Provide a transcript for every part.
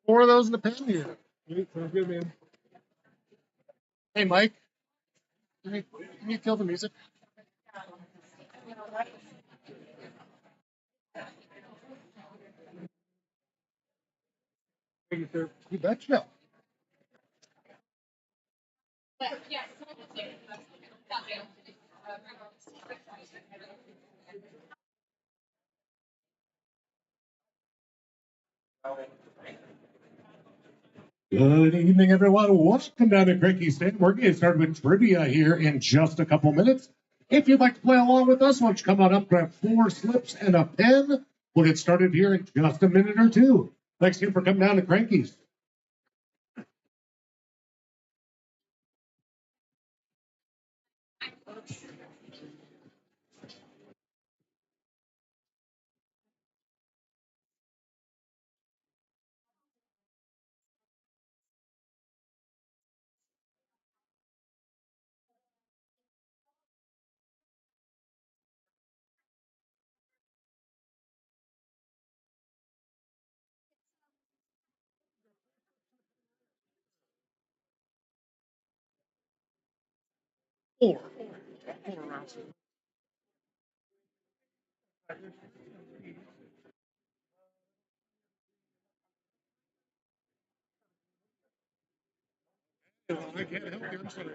Four of those in the pen here. Sounds good, man. Hey, Mike, can you kill the music? You betcha. Good evening, everyone. Welcome down to Cranky Stand. We're getting started with trivia here in just a couple minutes. If you'd like to play along with us, why don't you come on up, grab 4 slips and a pen. We'll get started here in just a minute or two. Thanks again for coming down to Cranky's. Four rounds. Well, I can't help you. I'm sorry.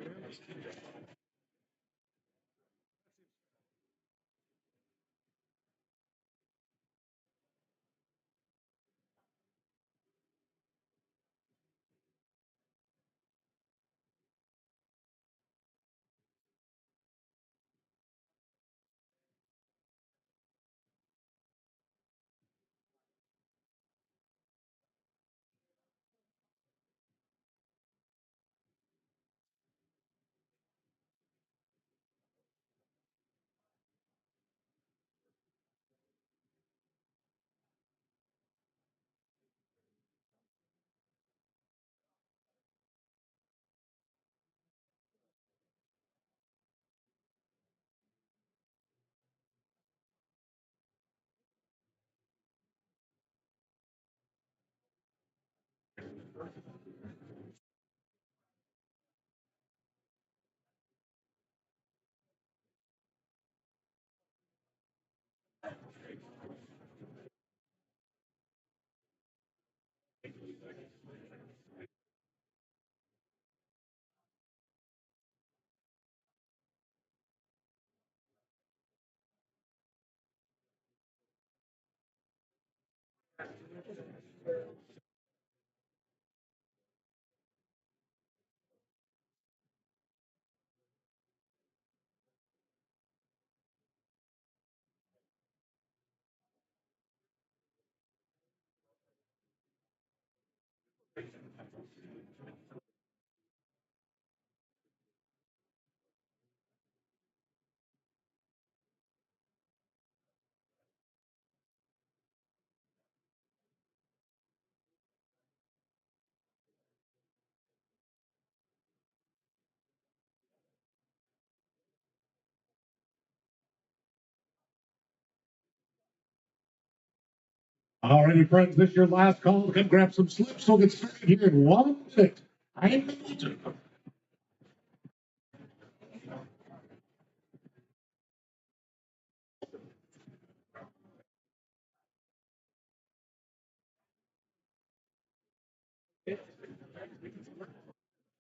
All righty, friends, this is your last call. Come grab some slips. We'll get started here in 1 minute. I'm Hamilton.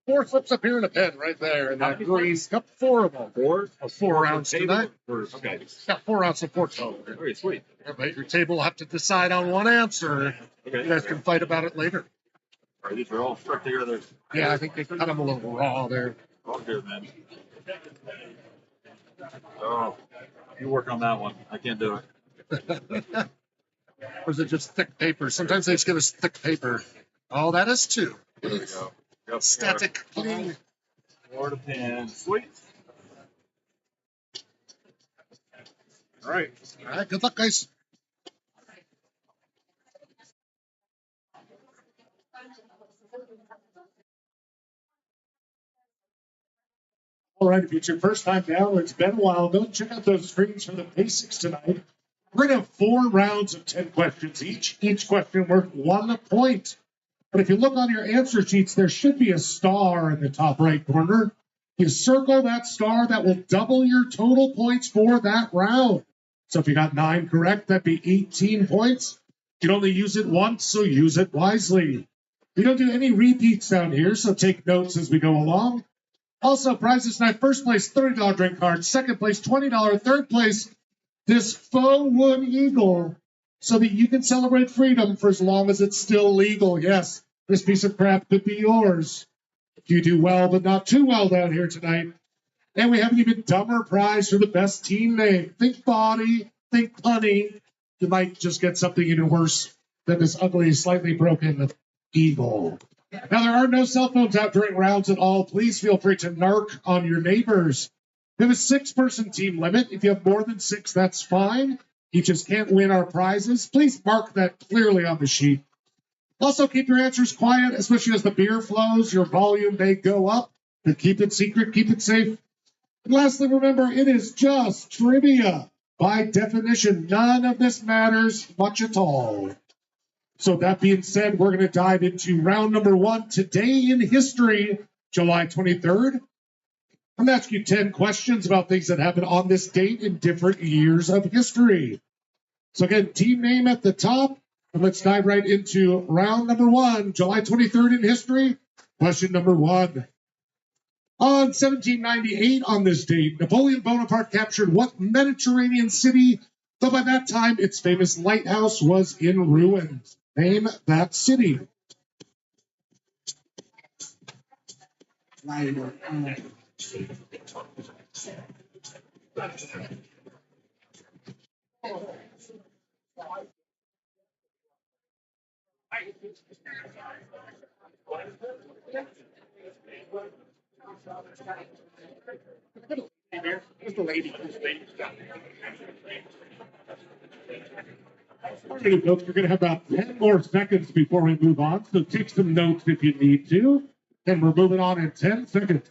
Four slips up here in a pen right there. And that green cup, four of them. Four rounds tonight. Okay. Got 4 rounds of four total. Very sweet. But your table will have to decide on one answer. Okay. You guys can fight about it later. All right, these are all stuck together. Yeah, I think they cut them a little raw there. All good, man. Oh, you work on that one. I can't do it. Or is it just thick paper? Sometimes they just give us thick paper. Oh, that is two. There we go. Yep, Static clean. Florida pen. Sweet. All right. All right. Good luck, guys. All right. If it's your first time down, or it's been a while, go check out those screens for the basics tonight. We're going to have 4 rounds of 10 questions each. Each question worth 1 point. But if you look on your answer sheets, there should be a star in the top right corner. You circle that star, that will double your total points for that round. So if you got 9 correct, that'd be 18 points. You can only use it once, so use it wisely. We don't do any repeats down here, so take notes as we go along. Also, prizes tonight: first place, $30 drink card; second place, $20; third place, this faux wood eagle, so that you can celebrate freedom for as long as it's still legal. Yes, this piece of crap could be yours if you do well, but not too well down here tonight. And we have an even dumber prize for the best team name. Think body, think punny. You might just get something even worse than this ugly, slightly broken eagle. Now, there are no cell phones out during rounds at all. Please feel free to narc on your neighbors. We have a 6-person team limit. If you have more than 6, that's fine. You just can't win our prizes. Please mark that clearly on the sheet. Also, keep your answers quiet, especially as the beer flows. Your volume may go up, but keep it secret, keep it safe. And lastly, remember, it is just trivia. By definition, none of this matters much at all. So that being said, we're going to dive into round number 1. Today in history, July 23rd, I'm going to ask you 10 questions about things that happened on this date in different years of history. So again, team name at the top, and let's dive right into round number 1, July 23rd in history. Question number 1. On 1798, on this date, Napoleon Bonaparte captured what Mediterranean city, though by that time its famous lighthouse was in ruins? Name that city. Alrighty, folks, we're going to have about 10 more seconds before we move on, so take some notes if you need to. And we're moving on in 10 seconds.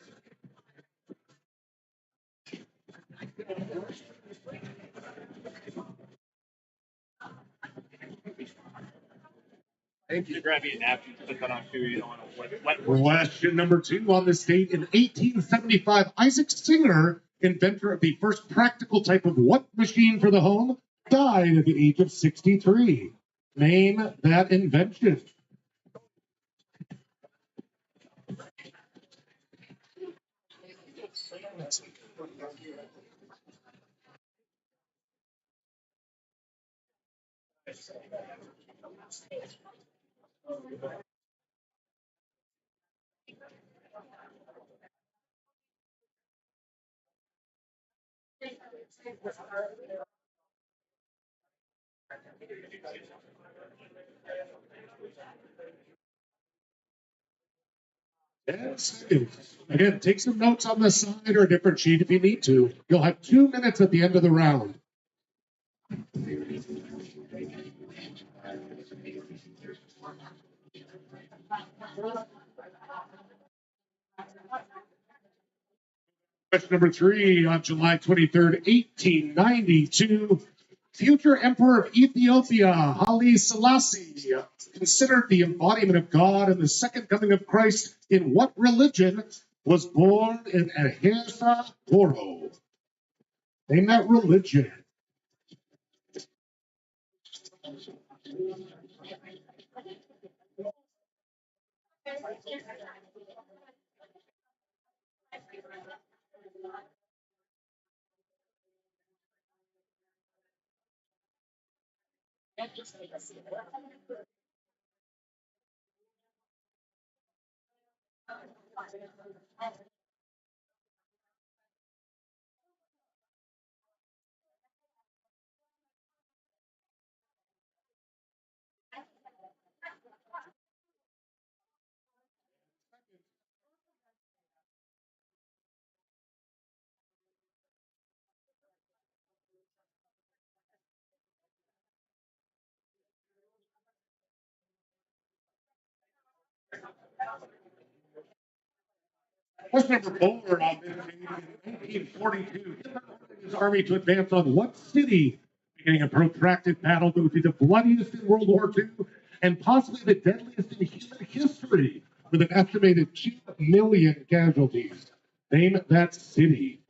Thank you. Grab you a napkin, put that on too. You don't want to wet. Question number 2 on this date in 1875, Isaac Singer, inventor of the first practical type of what machine for the home, died at the age of 63. Name that invention. Yes. Again, take some notes on the side or a different sheet if you need to. You'll have 2 minutes at the end of the round. Question number 3 on July 23rd, 1892. Future Emperor of Ethiopia, Haile Selassie, considered the embodiment of God and the second coming of Christ in what religion, was born in Ahesa Goro? Name that religion. Question number 4 on this date in 1942. Hitler ordered his army to advance on what city, beginning a protracted battle that would be the bloodiest in World War II and possibly the deadliest in human history, with an estimated 2 million casualties? Name that city.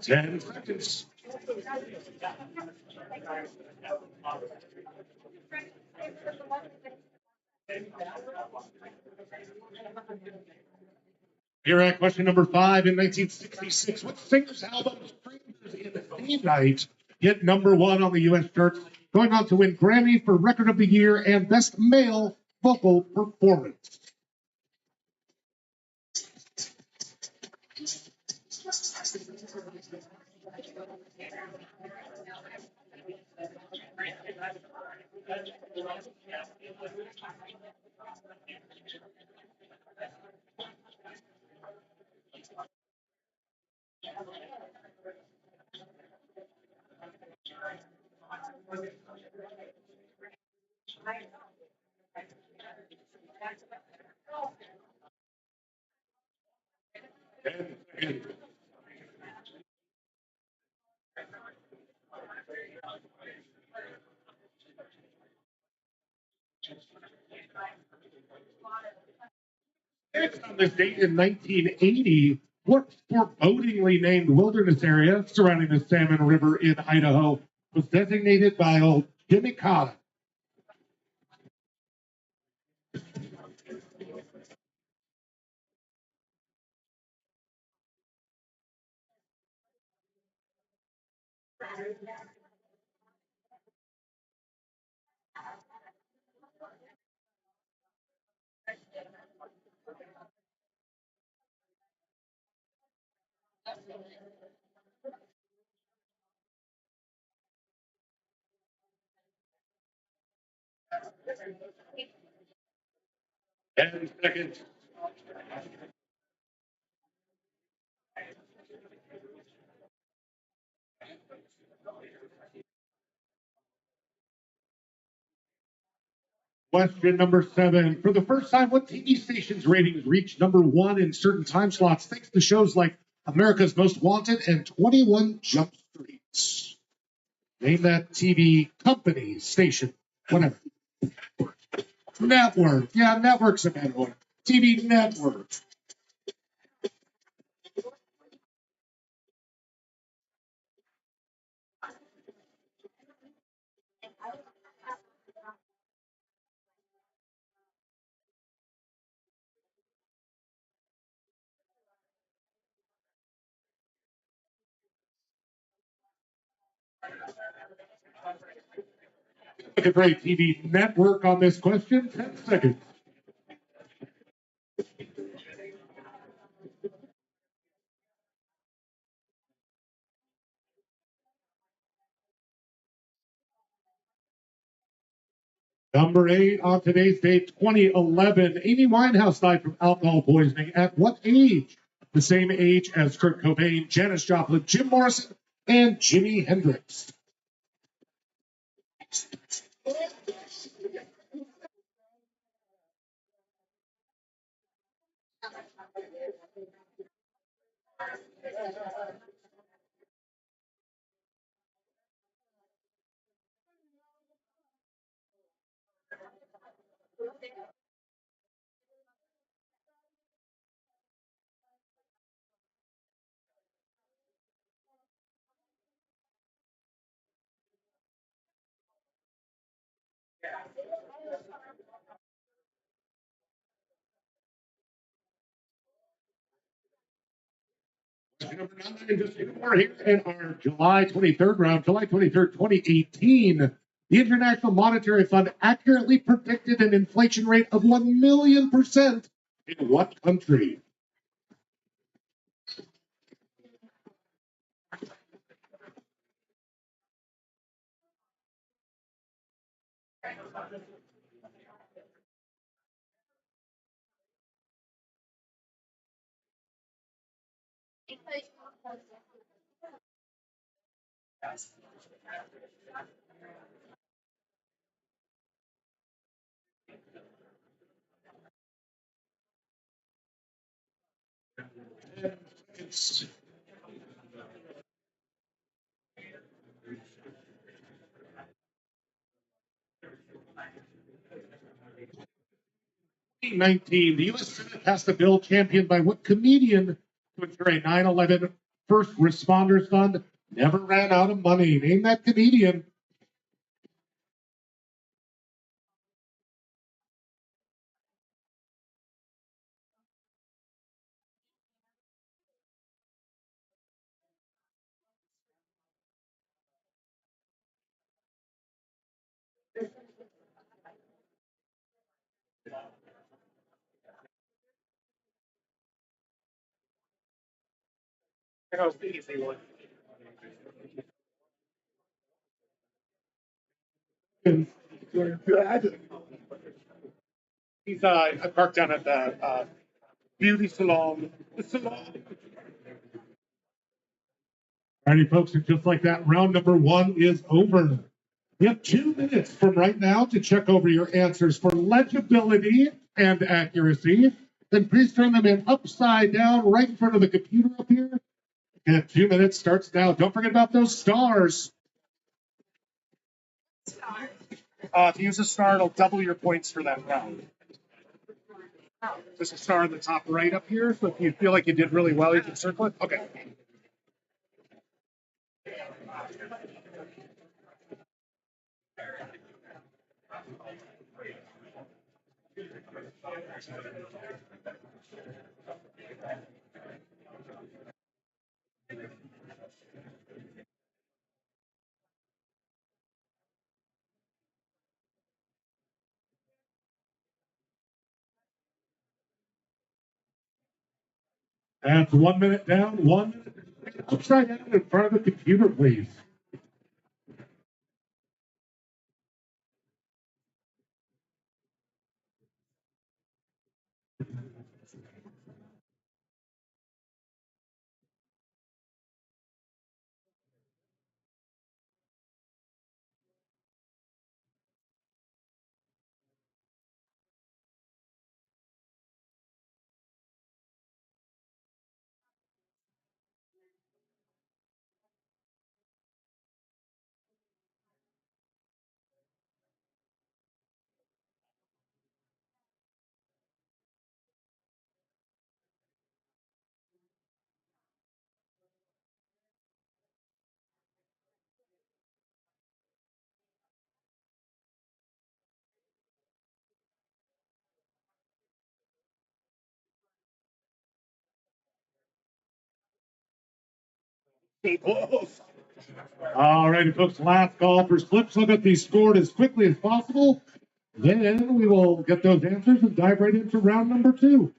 Ten seconds. Here at question number 5 in 1966. What singer's album Strangers in the Night hit #1 on the U.S. charts, going on to win Grammy for Record of the Year and Best Male Vocal Performance? 10 seconds. Next on this date in 1980, what forebodingly named wilderness area surrounding the Salmon River in Idaho was designated by old Jimmy Carter? Ten seconds. Question number 7. For the first time, what TV station's ratings reached number 1 in certain time slots thanks to shows like America's Most Wanted and 21 Jump Streets? Name that TV company, station, whatever. Network. Yeah, network's a better one. TV network. Look at great TV network on this question. 10 seconds. Number 8 on today's date, 2011. Amy Winehouse died from alcohol poisoning at what age? The same age as Kurt Cobain, Janis Joplin, Jim Morrison, and Jimi Hendrix. Number 9, just two more here in our July 23rd round, July 23rd, 2018. The International Monetary Fund accurately predicted an inflation rate of 1,000,000% in what country? It's 19. The U.S. Senate passed a bill championed by what comedian to ensure a 9/11 first responders fund never ran out of money? Name that comedian. That was the easy one. He's I parked down at the beauty salon. The salon. Alrighty, folks, and just like that, round number one is over. You have 2 minutes from right now to check over your answers for legibility and accuracy. Then please turn them in upside down right in front of the computer up here. And 2 minutes starts now. Don't forget about those stars. If you use a star, it'll double your points for that round. There's a star in the top right up here, so if you feel like you did really well, you can circle it. Okay. That's 1 minute down, 1 minute upside down in front of the computer, please. All righty, folks, last call for slips. Look at these scored as quickly as possible. Then we will get those answers and dive right into round number two.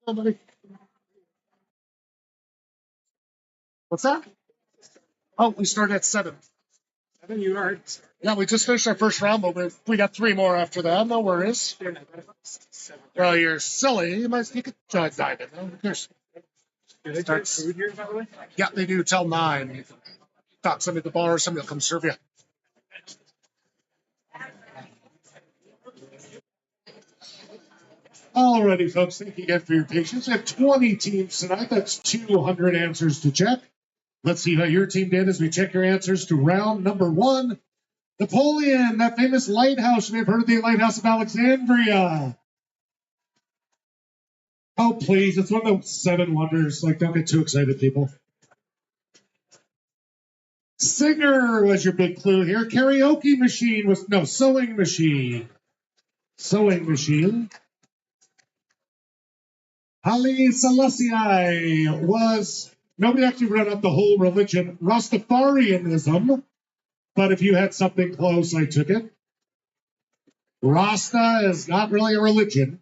Nobody. What's that? Oh, we started at 7. 7 yards. Yeah, we just finished our first round, but we got 3 more after that. No worries. Well, you're silly. You could try to dive in. Who cares? Do they serve food here, by the way? Yeah, they do till 9. You can talk somebody at the bar, somebody will come serve you. Alrighty, folks, thank you again for your patience. We have 20 teams tonight. That's 200 answers to check. Let's see how your team did as we check your answers to round number 1. Napoleon, that famous lighthouse. You may have heard of the Lighthouse of Alexandria. Oh, please. It's one of the 7 wonders. Like, don't get too excited, people. Singer was your big clue here. Karaoke machine was, no, sewing machine. Sewing machine. Haile Selassie was, nobody actually read up the whole religion, Rastafarianism, but if you had something close, I took it. Rasta is not really a religion.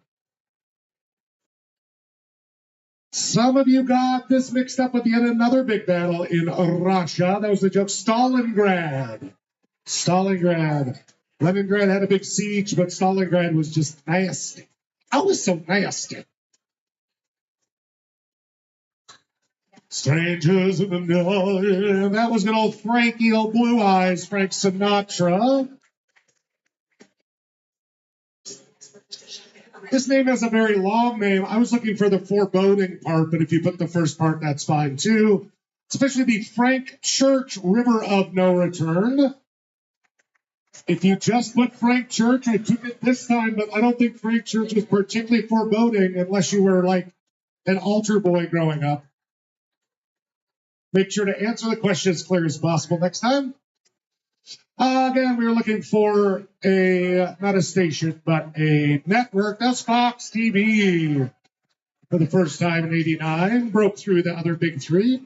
Some of you got this mixed up with yet another big battle in Russia. That was the joke, Stalingrad. Stalingrad. Leningrad had a big siege, but Stalingrad was just nasty. I was so nasty. Strangers in the night. That was good old Frankie, old Blue Eyes, Frank Sinatra. This name has a very long name. I was looking for the foreboding part, but if you put the first part, that's fine too. Especially the Frank Church River of No Return. If you just put Frank Church, I took it this time, but I don't think Frank Church is particularly foreboding unless you were like an altar boy growing up. Make sure to answer the question as clear as possible next time. Again, we were looking for not a station, but a network. That's Fox TV. For the first time in '89, broke through the other big 3.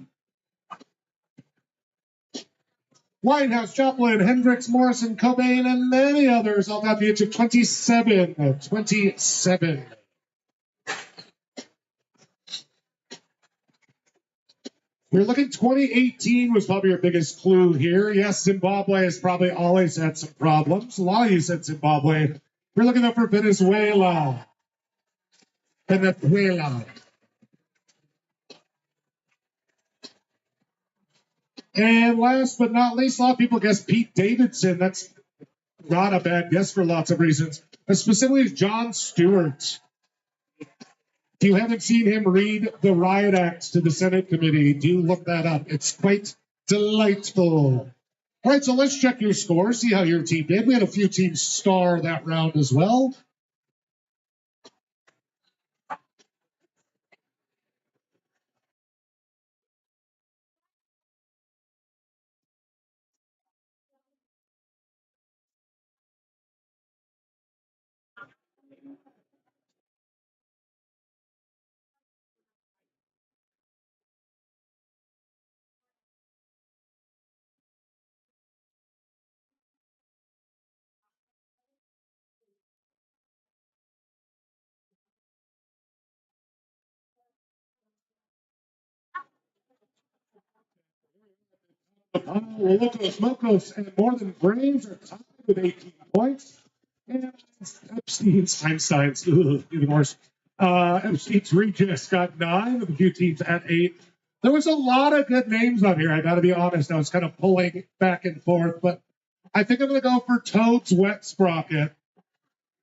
Whitehouse, Joplin, Hendrix, Morrison, Cobain, and many others, all at the age of 27. 27. We're looking 2018 was probably your biggest clue here. Yes, Zimbabwe has probably always had some problems. A lot of you said Zimbabwe. We're looking up for Venezuela. Venezuela. And last but not least, a lot of people guess Pete Davidson. That's not a bad guess for lots of reasons. But specifically, Jon Stewart. If you haven't seen him read the riot acts to the Senate committee, do look that up. It's quite delightful. All right, so let's check your score, see how your team did. We had a few teams star that round as well. Locos Mocos and More Than Brains are tied with 18 points. And Einstein's, even worse. Epstein's Regis got 9, with a few teams at 8. There was a lot of good names on here, I gotta be honest. I was kind of pulling back and forth, but I think I'm gonna go for Toad's Wet Sprocket.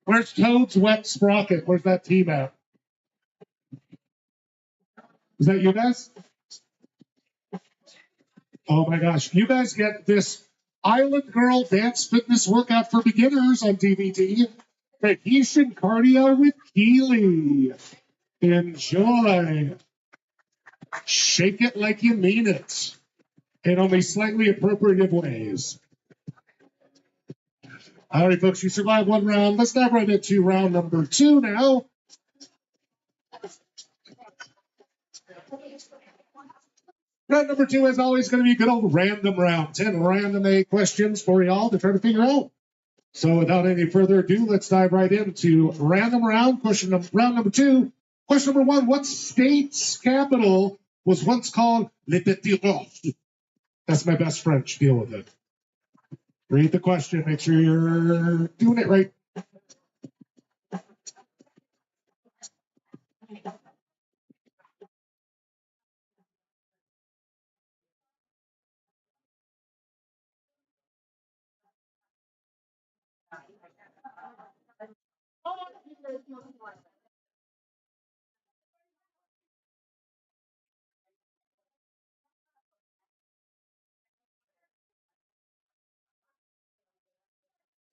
Where's Toad's Wet Sprocket? Where's that team at? Is that you guys? Oh my gosh. You guys get this Island Girl Dance Fitness Workout for Beginners on DVD. Tahitian Cardio with Keely. Enjoy. Shake it like you mean it in only slightly appropriative ways. All right, folks, you survived one round. Let's dive right into round number 2 now. Round number 2 is always going to be a good old random round. 10 random A questions for y'all to try to figure out. So without any further ado, let's dive right into random round. Round number 2. Question number 1, what state's capital was once called Le Petit Roche? That's my best French. Deal with it. Read the question. Make sure you're doing it right.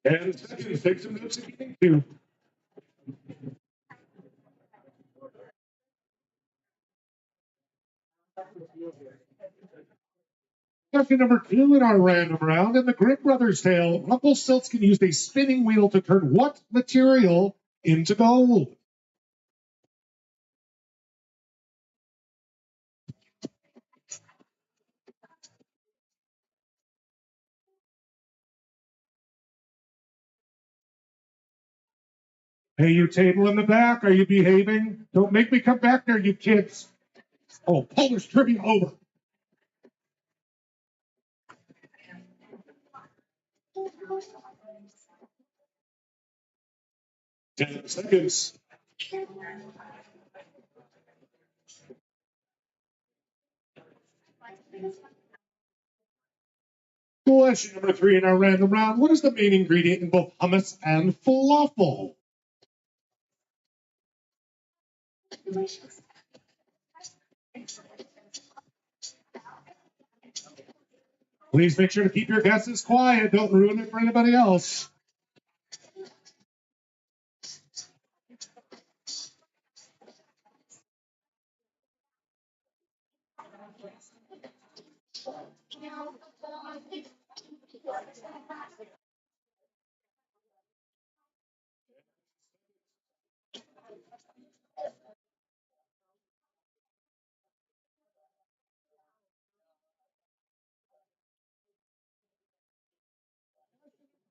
And seconds, take some notes if you need to. Question number 2 in our random round. In the Grimm Brothers tale, Rumpelstiltskin used a spinning wheel to turn what material into gold? Hey, you table in the back, are you behaving? Don't make me come back there, you kids. Oh, Polish trivia over. 10 seconds. Question number 3 in our random round. What is the main ingredient in both hummus and falafel? Please make sure to keep your guesses quiet. Don't ruin it for anybody else.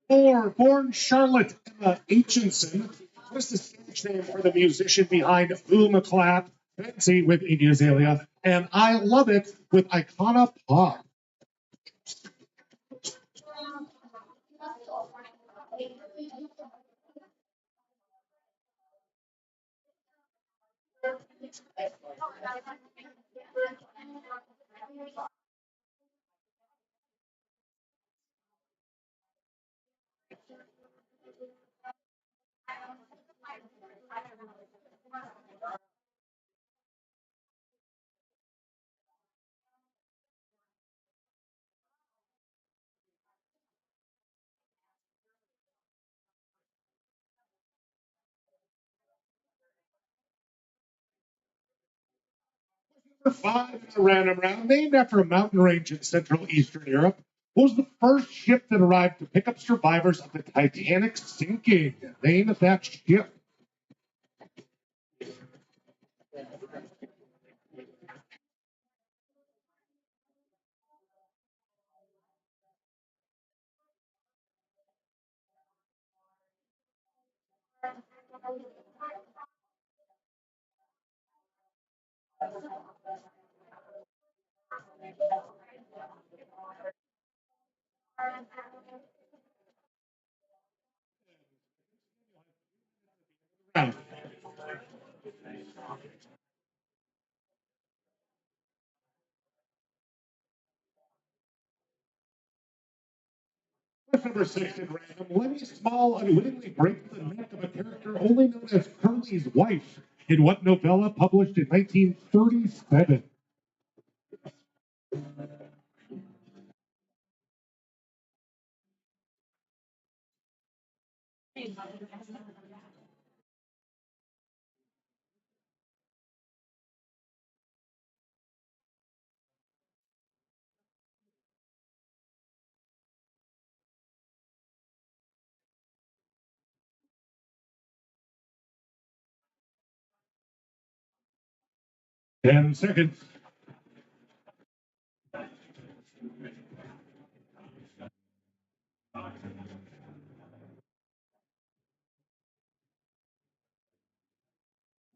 Four, born Charlotte Emma Aitchison. What's the stage name for the musician behind Boom Clap, Fancy with Iggy Azalea, and I Love It with Icona Pop? Number 5 in the random round, named after a mountain range in Central Eastern Europe, was the first ship that arrived to pick up survivors of the Titanic sinking. Name of that ship. Round. Question number 6 in random. Lenny Small unwittingly breaks the neck of a character only known as Curly's wife in what novella published in 1937? Ten seconds.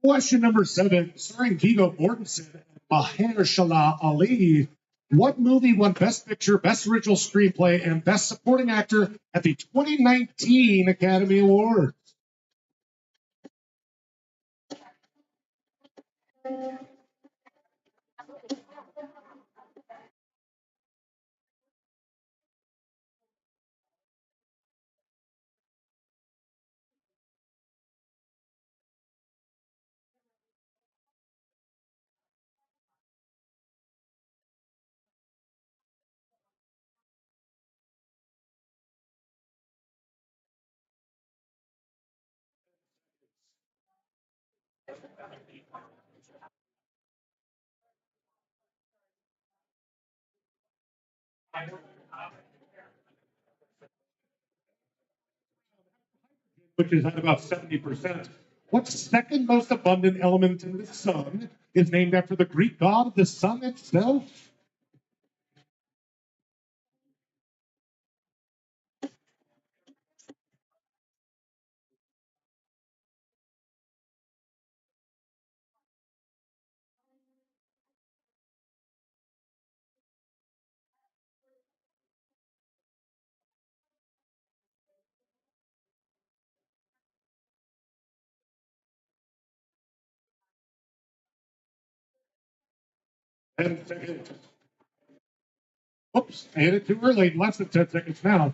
Question number 7, starring Viggo Mortensen and Mahershala Ali. What movie won Best Picture, Best Original Screenplay, and Best Supporting Actor at the 2019 Academy Awards? Which is at about 70%. What second most abundant element in the sun is named after the Greek god of the sun itself? And second, oops, I hit it too early. Less than 10 seconds now.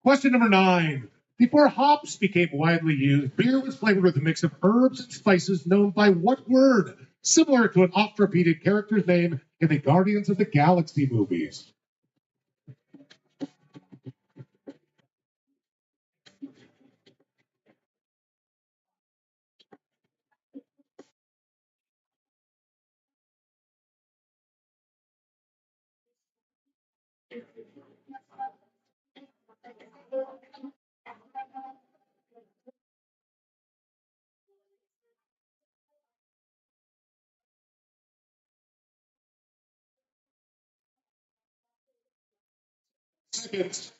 Question number 9. Before hops became widely used, beer was flavored with a mix of herbs and spices known by what word? Similar to an oft repeated character's name in the Guardians of the Galaxy movies. Second,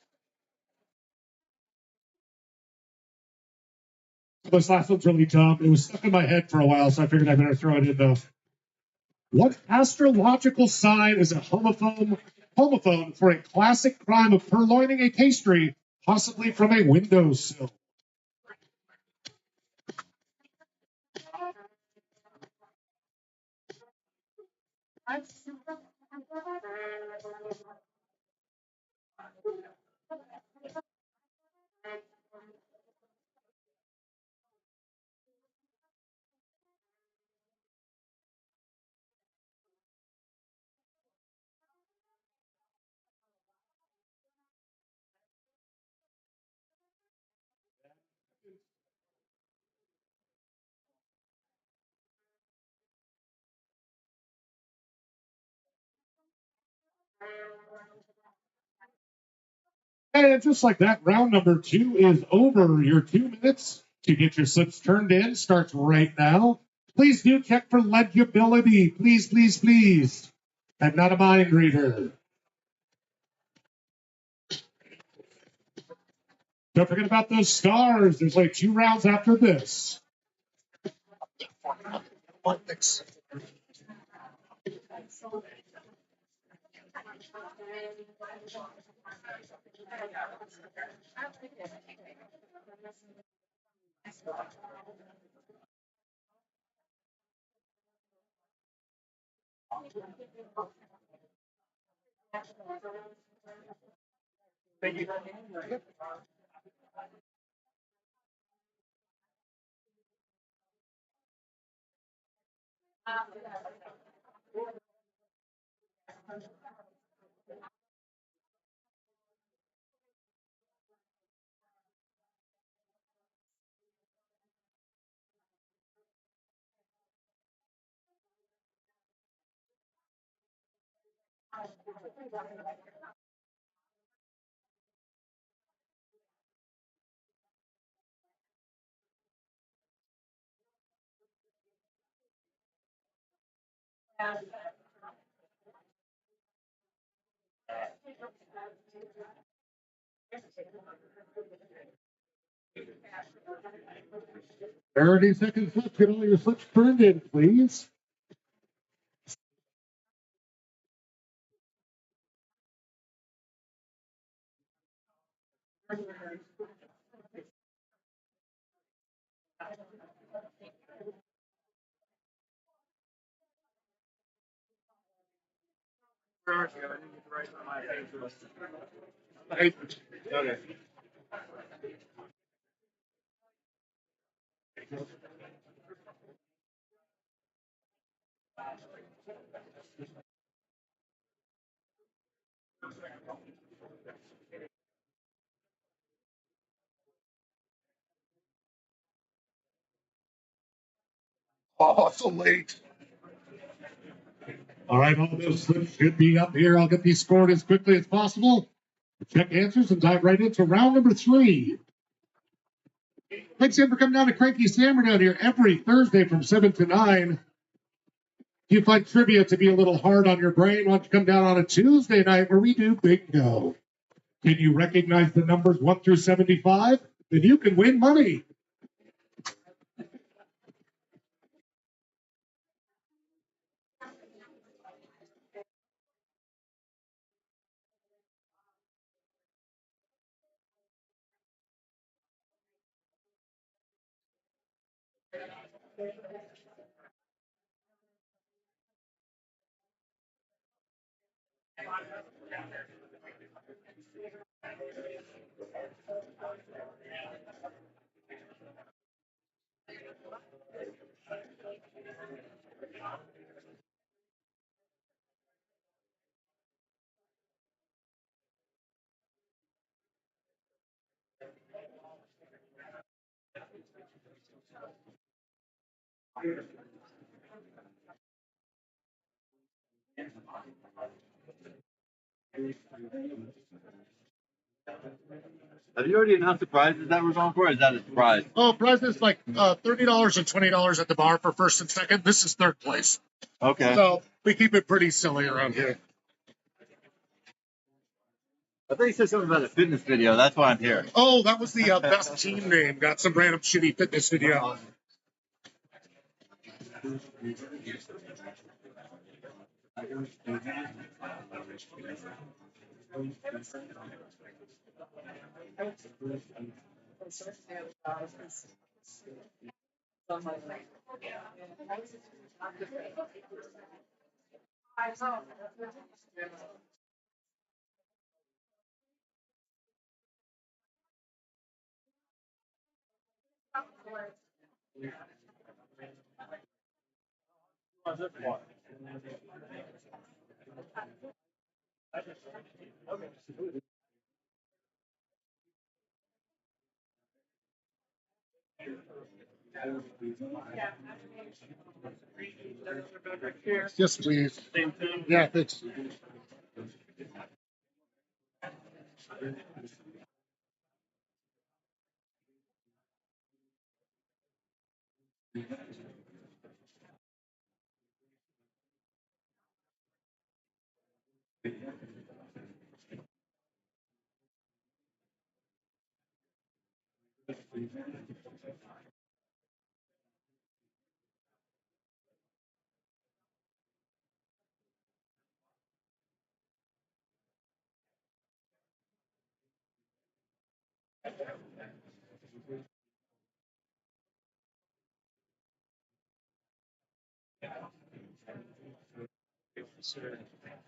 this last one's really tough. It was stuck in my head for a while, so I figured I better throw it in though. What astrological sign is a homophone for a classic crime of purloining a pastry, possibly from a windowsill? And just like that, round number 2 is over. Your 2 minutes to get your slips turned in starts right now. Please do check for legibility. Please, please, please. I'm not a mind reader. Don't forget about those stars. There's like 2 rounds after this. Thirty seconds left. Get all your slips turned in, please. Okay. Oh, so late. All right, all those slips should be up here. I'll get these scored as quickly as possible. Check answers and dive right into round number 3. Thanks again for coming down to Cranky Sam. We're down here every Thursday from 7 to 9. If you find trivia to be a little hard on your brain, why don't you come down on a Tuesday night where we do bingo? Can you recognize the numbers 1 through 75? Then you can win money. Have you already announced the prizes that we're going for? Or is that a surprise? Oh, prize is like $30 and $20 at the bar for first and second. This is third place. Okay. So we keep it pretty silly around here. I thought you said something about a fitness video. That's why I'm here. Oh, that was the best team name. Got some random shitty fitness video. Yes, please. Yeah, thanks.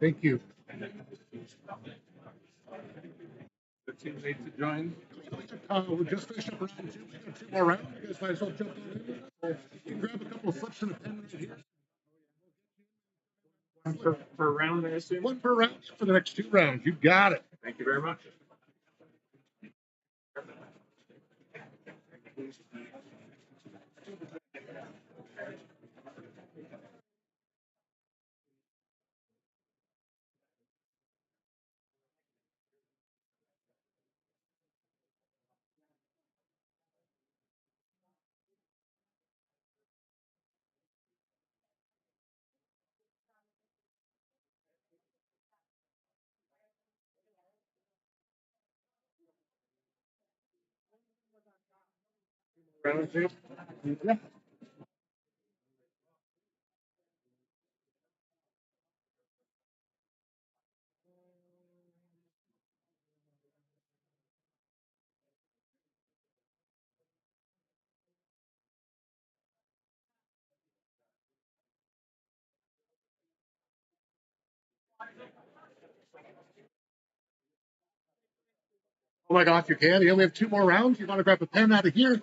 Thank you. The teammates to join. We just finished up round two. We got two more rounds. You guys might as well jump on in. You can grab a couple of slips and a pen right here. Per round, I assume. One per round for the next two rounds. You got it. Thank you very much. Round two. Yeah. Oh my gosh, you can. You only have two more rounds. You want to grab a pen out of here?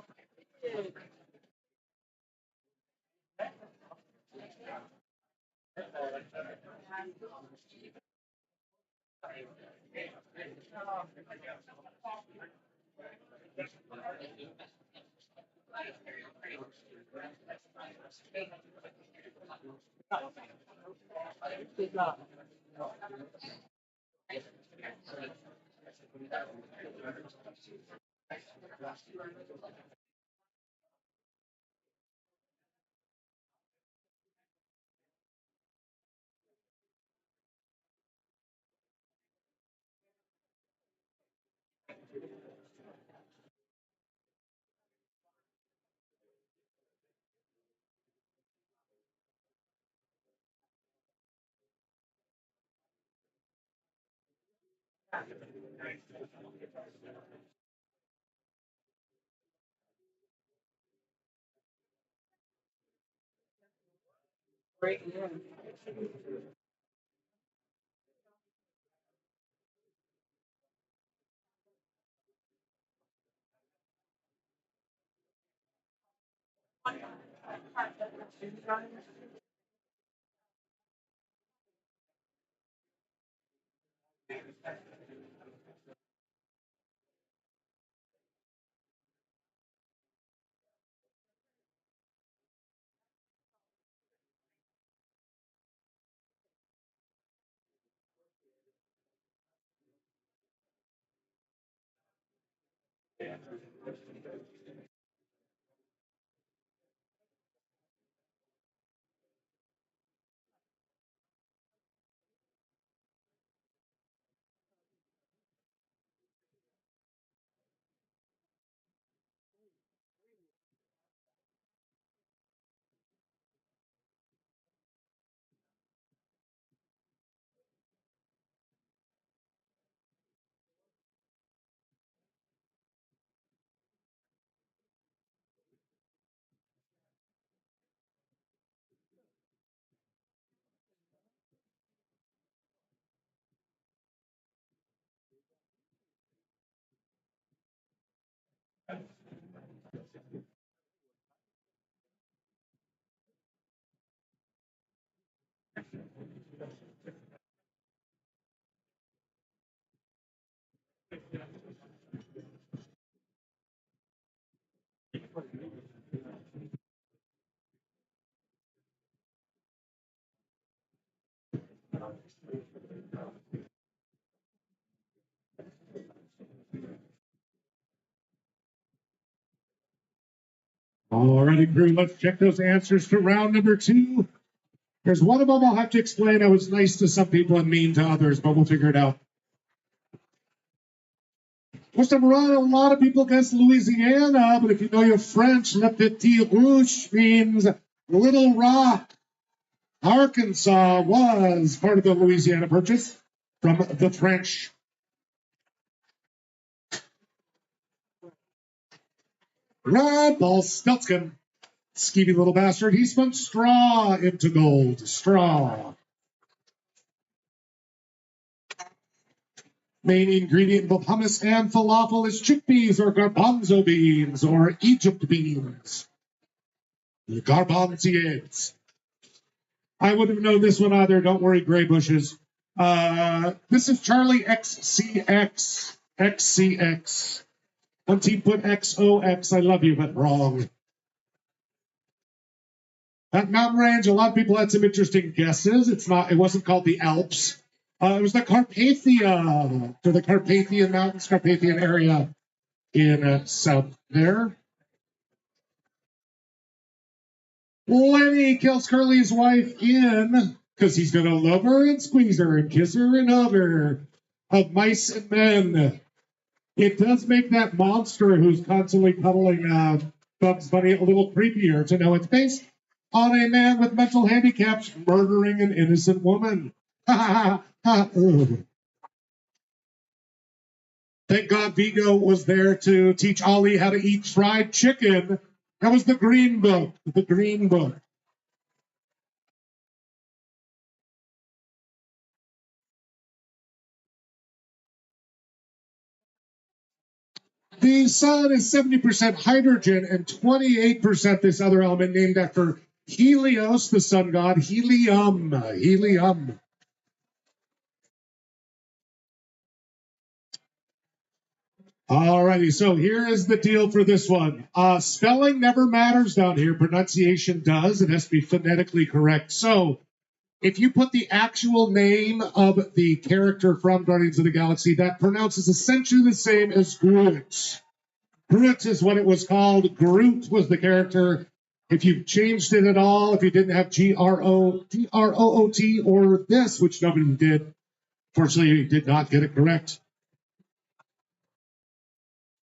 All righty, crew, let's check those answers for round number 2. There's one of them I'll have to explain. I was nice to some people and mean to others, but we'll figure it out. First number 1, a lot of people guess Louisiana, but if you know your French, Le Petit Rouge means Little Rock. Arkansas was part of the Louisiana Purchase from the French. Red ball, Stelzkin. Skeevy little bastard. He spun straw into gold. Straw. Main ingredient of hummus and falafel is chickpeas or garbanzo beans or Egypt beans. Garbanziers. I wouldn't have known this one either. Don't worry, gray bushes. This is Charlie XCX. XCX. One team put XOX. I love you, but wrong. That mountain range, a lot of people had some interesting guesses. It wasn't called the Alps. It was the Carpathia, to the Carpathian Mountains, Carpathian area in south there. Lenny kills Curly's wife in, because he's going to love her and squeeze her and kiss her and hug her, of Mice and Men. It does make that monster who's constantly cuddling Bugs Bunny a little creepier to know it's based on a man with mental handicaps murdering an innocent woman. Thank God Vigo was there to teach Ollie how to eat fried chicken. That was the Green Book. The Green Book. The sun is 70% hydrogen and 28% this other element named after Helios, the sun god. Helium. Helium. Alrighty, so here is the deal for this one. Spelling never matters down here. Pronunciation does. It has to be phonetically correct. So if you put the actual name of the character from Guardians of the Galaxy, that pronounces essentially the same as Groot. Groot is what it was called. Groot was the character. If you changed it at all, if you didn't have Groot or this, which nobody did, fortunately, you did not get it correct.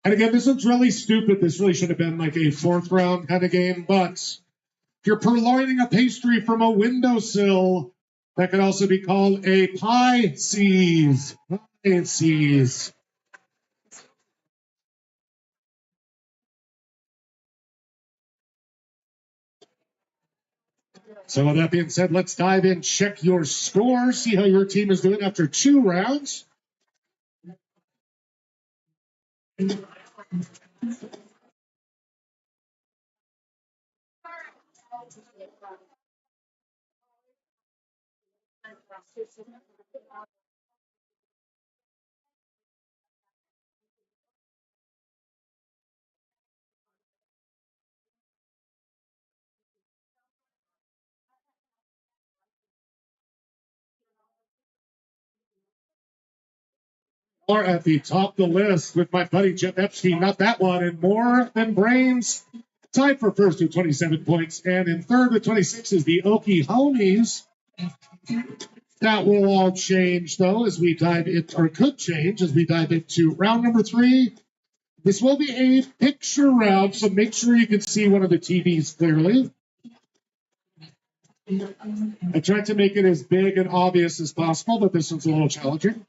And again, this one's really stupid. This really should have been like a 4th round kind of game. But if you're purloining a pastry from a windowsill, that could also be called a Pisces. Pisces. So with that being said, let's dive in, check your score, see how your team is doing after 2 rounds. Are at the top of the list with my buddy Jeff Epstein, not that one, and More Than Brains. Tied for first with 27 points, and in third with 26 is the Okie Homies. That will all change, though, as we dive into, or could change as we dive into round number 3. This will be a picture round, so make sure you can see one of the TVs clearly. I tried to make it as big and obvious as possible, but this one's a little challenging.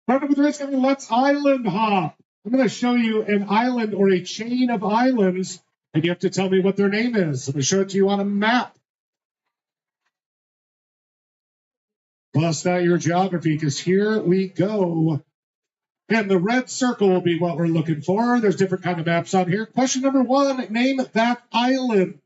Round number 3 is going to be Let's Island Hop. I'm going to show you an island or a chain of islands, and you have to tell me what their name is. I'm going to show it to you on a map. Bust out your geography, because here we go. And the red circle will be what we're looking for. There's different kind of maps on here. Question number 1, name that island.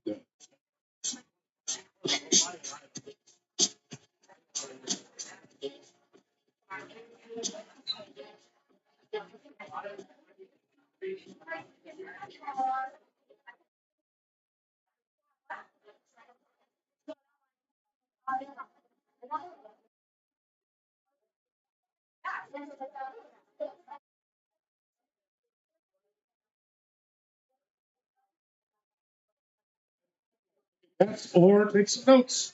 Yes, or take some notes.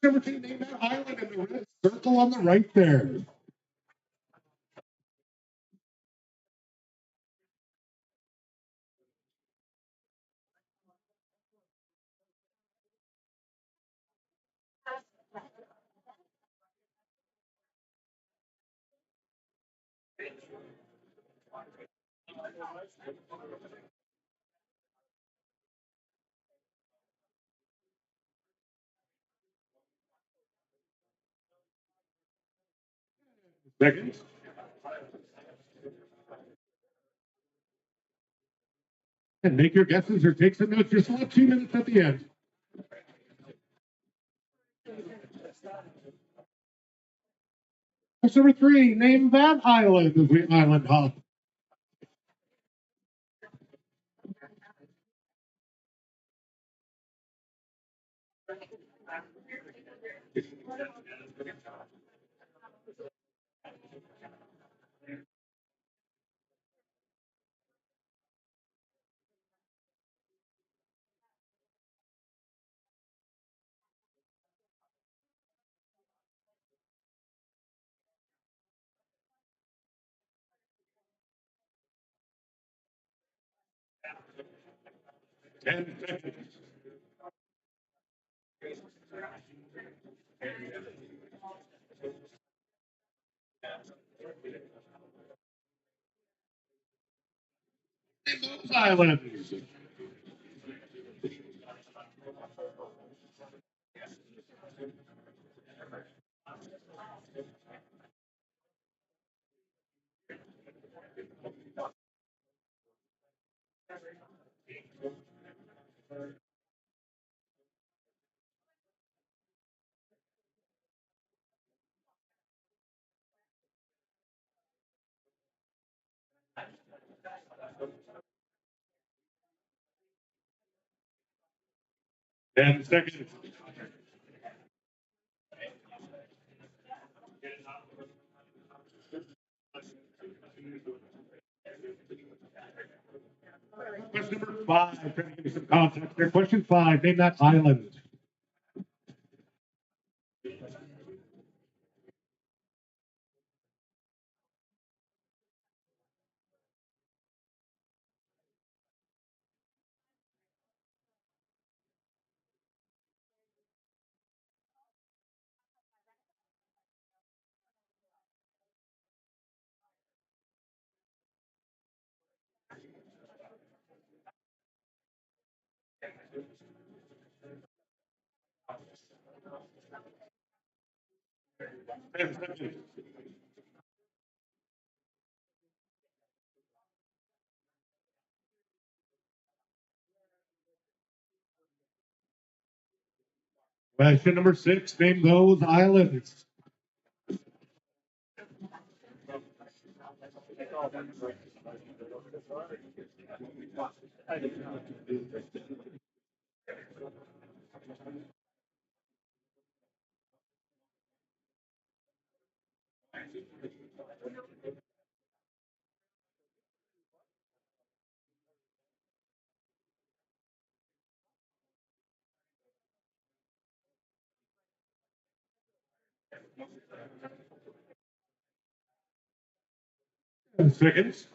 Number 2, name that island in the red circle on the right there. Seconds. And make your guesses or take some notes. You're still at 2 minutes at the end. Question number 3, name that island as we island hop. Ten seconds. Those islands. 10 seconds. Question number 5. Trying to give you some context there. Question 5. Name that island. 10 seconds. Question number 6. Name those islands. Seconds.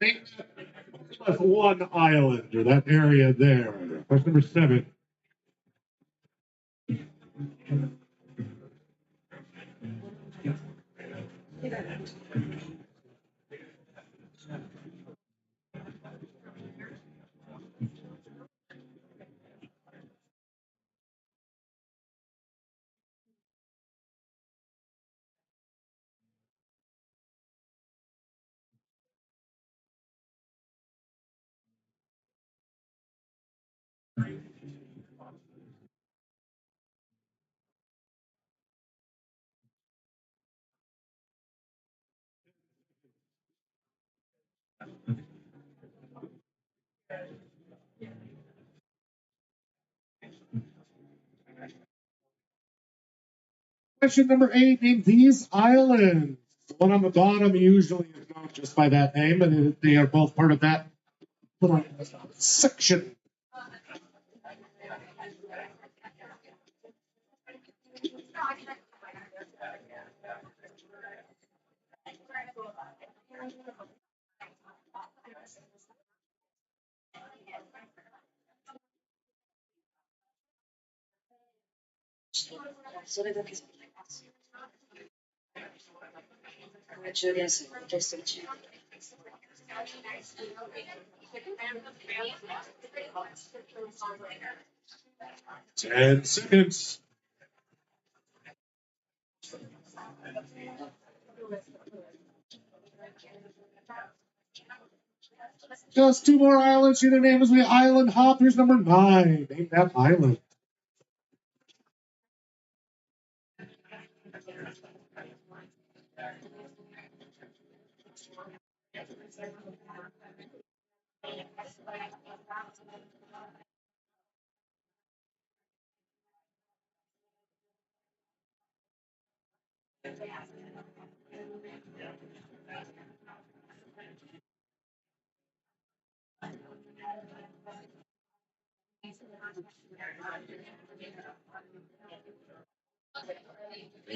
Name that one island or that area there. Question number 7. Question number 8, name these islands. The one on the bottom usually is known just by that name, and they are both part of that little section. Ten seconds. Just two more islands. Your name is the island hop. Here's number 9. Name that island.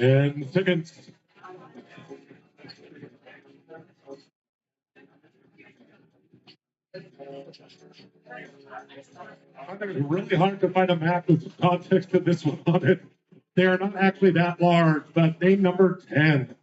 And seconds. It's really hard to find a map with context to this one on it. They are not actually that large, but name number 10.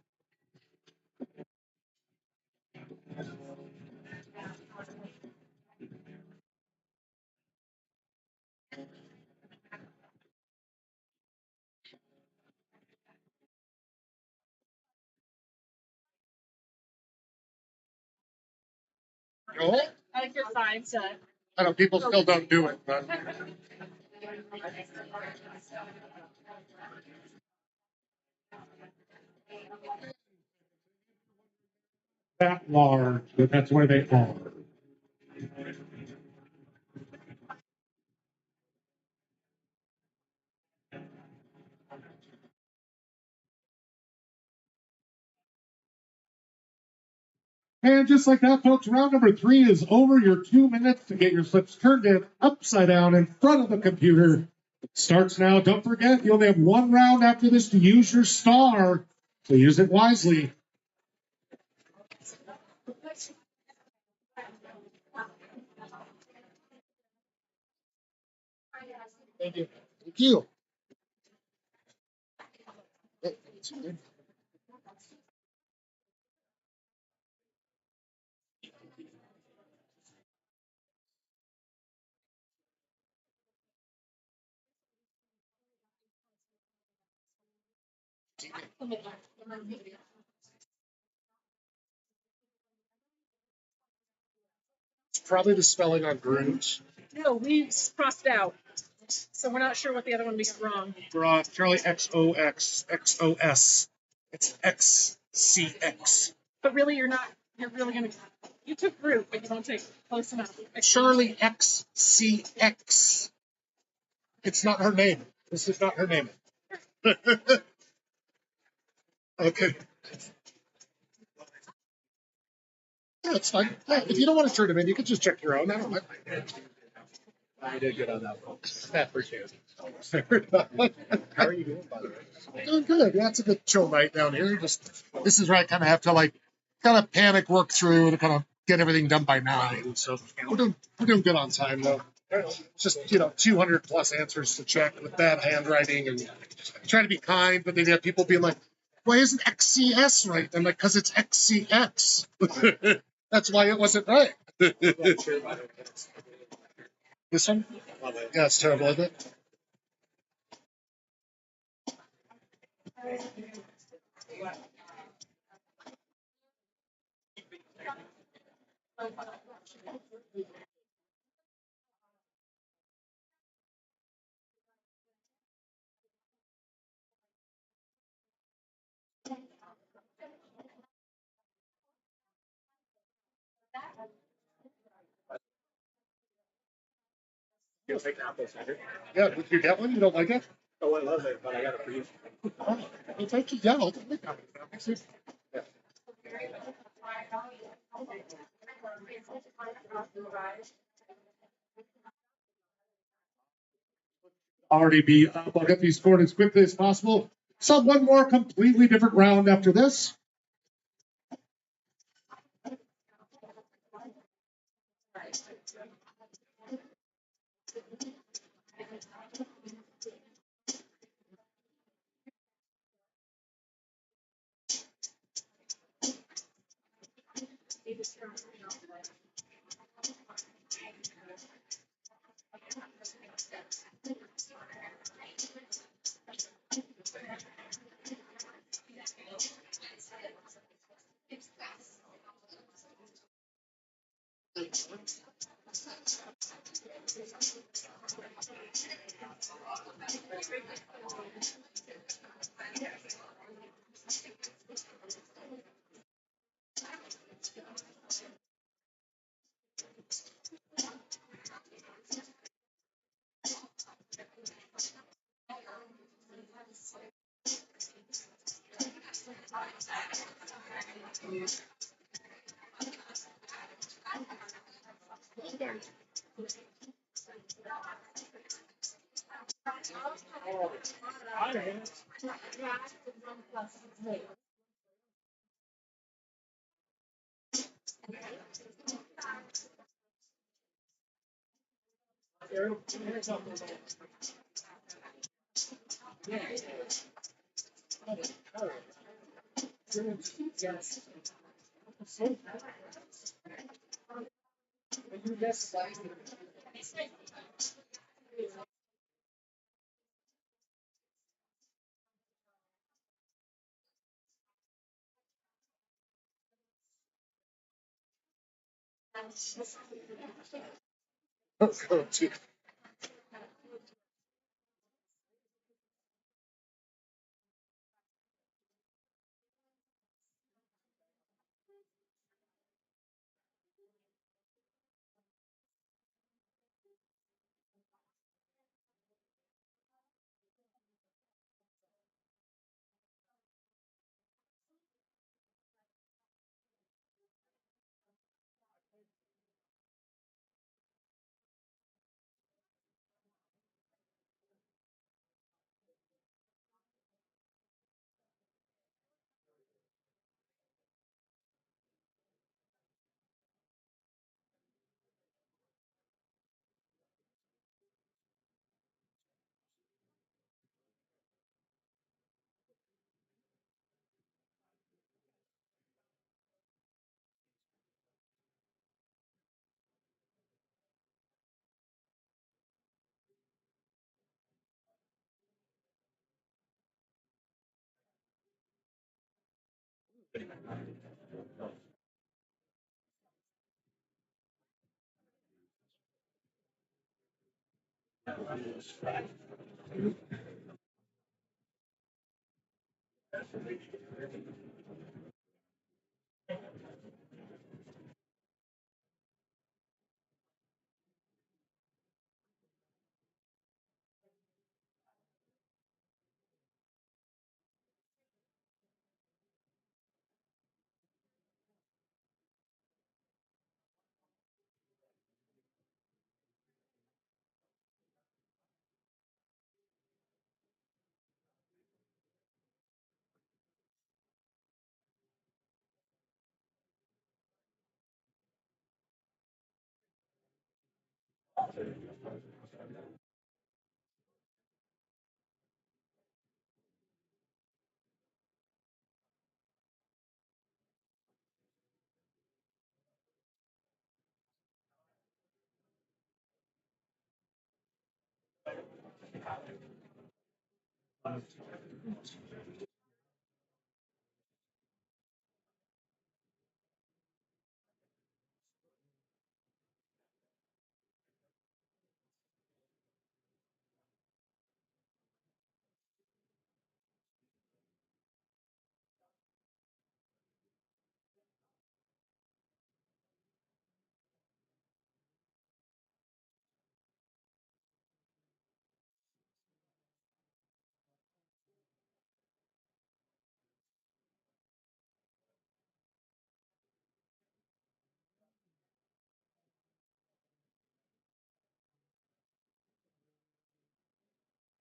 Joel? I like your sign set. I know people still don't do it, but That large, but that's where they are. And just like that, folks, round number 3 is over. Your 2 minutes to get your slips turned in upside down in front of the computer starts now. Don't forget, you only have 1 round after this to use your star, so use it wisely. thank you. Thank you. It's probably the spelling on Groot. No, we crossed out. So we're not sure what the other one we got wrong. Groot, Charlie XOX, XOS. It's XCX. But really, you're really going to. You took root, but you don't take close enough. Charlie XCX. It's not her name. This is not her name. Okay. Yeah, it's fine. Yeah, if you don't want to turn them in, you can just check your own. I don't mind. You did good on that one. I appreciate it. How are you doing, by the way? Doing good. Yeah, it's a good chill night down here. This is where I kind of have to kind of panic work through to kind of get everything done by 9. So we're doing good on time though. It's just 200 plus answers to check with bad handwriting and trying to be kind, but then you have people being like, "Why isn't XCS right?" I'm like, "Because it's XCX." That's why it wasn't right. This one? Yeah, it's terrible, isn't it? You'll take apple cider. Yeah, did you get one? You don't like it? Oh, I love it, but I got it for you. Oh, well, thank you. Yeah, I'll take that. That makes sense. Yeah. Already be up. I'll get these scored as quickly as possible. So one more completely different round after this.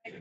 I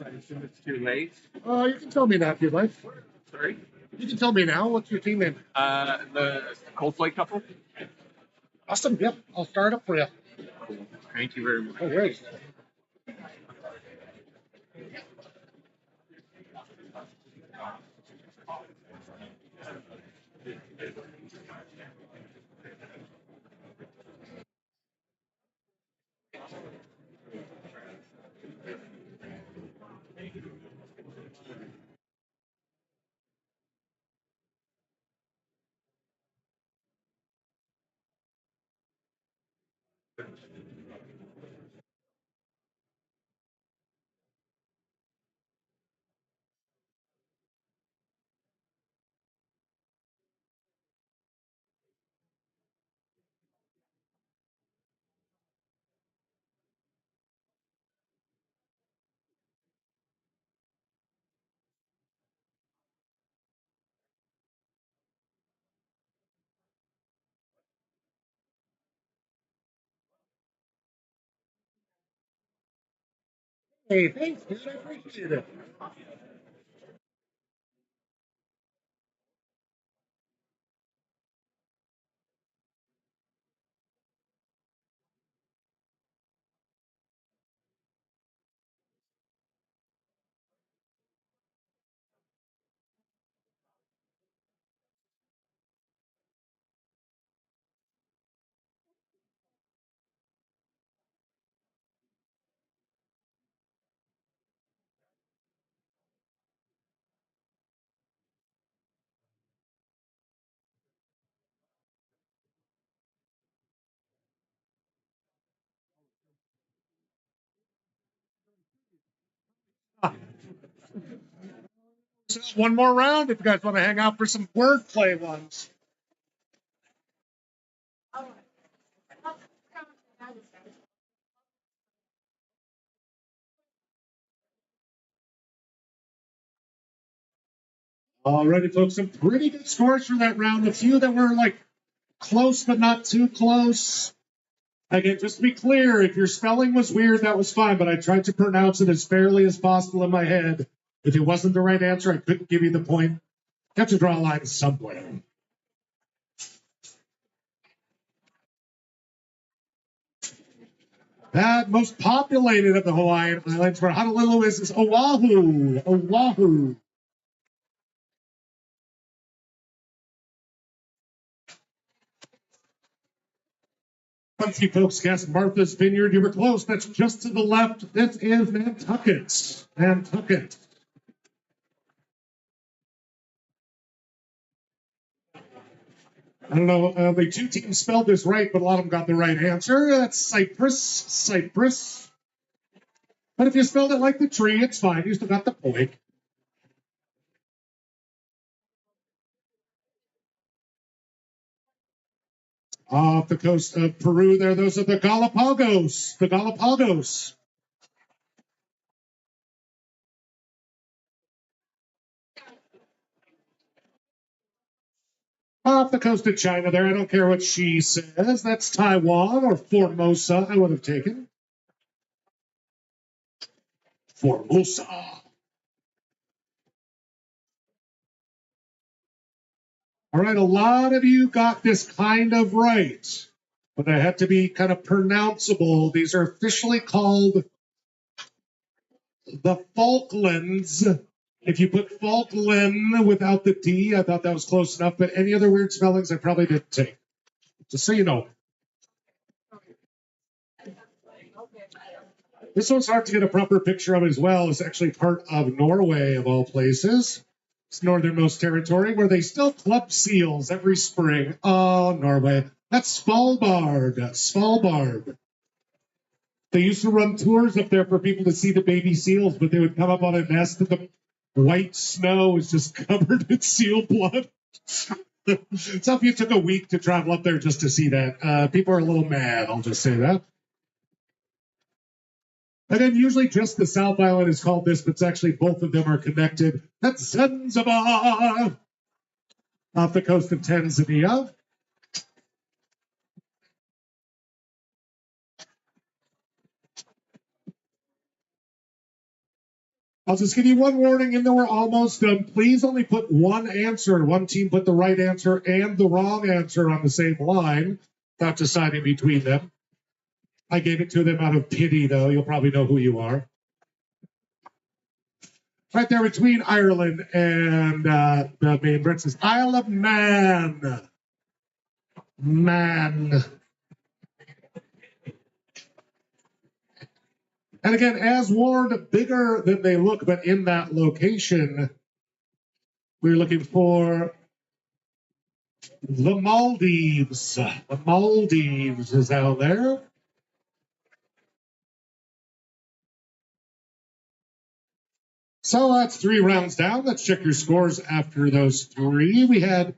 assume it's too late. You can tell me now if you'd like. Sorry. You can tell me now. What's your team name? The Cold Flight couple. Awesome. Yep. I'll start up for you. Thank you very much. All right. Hey, thanks, dude. I appreciate it. One more round if you guys want to hang out for some wordplay ones. Alrighty, folks, some pretty good scores for that round. A few that were like close but not too close. Again, just to be clear, if your spelling was weird, that was fine, but I tried to pronounce it as fairly as possible in my head. If it wasn't the right answer, I couldn't give you the point. You have to draw a line somewhere. That most populated of the Hawaiian Islands, where Honolulu is Oahu. Oahu. Once you folks guessed Martha's Vineyard, you were close. That's just to the left. This is Nantucket. Nantucket. I don't know, the two teams spelled this right, but a lot of them got the right answer. That's Cyprus. Cyprus. But if you spelled it like the tree, it's fine. You still got the point. Off the coast of Peru there, those are the Galapagos. The Galapagos. Off the coast of China there, I don't care what she says. That's Taiwan or Formosa, I would have taken. Formosa. All right, a lot of you got this kind of right, but they had to be kind of pronounceable. These are officially called the Falklands. If you put Falkland without the D, I thought that was close enough, but any other weird spellings I probably didn't take. Just so you know. This one's hard to get a proper picture of as well. It's actually part of Norway, of all places. It's northernmost territory where they still club seals every spring. Oh, Norway. That's Svalbard. Svalbard. They used to run tours up there for people to see the baby seals, but they would come up on a nest and the white snow is just covered in seal blood. So if you took a week to travel up there just to see that, people are a little mad, I'll just say that. And then usually just the South Island is called this, but it's actually both of them are connected. That's Zanzibar, off the coast of Tanzania. I'll just give you one warning, and then we're almost done. Please only put one answer. One team put the right answer and the wrong answer on the same line, not deciding between them. I gave it to them out of pity, though. You'll probably know who you are. Right there between Ireland and the main Brits is Isle of Man. Man. And again, as warned, bigger than they look, but in that location, we're looking for the Maldives. The Maldives is out there. So that's 3 rounds down. Let's check your scores after those 3. We had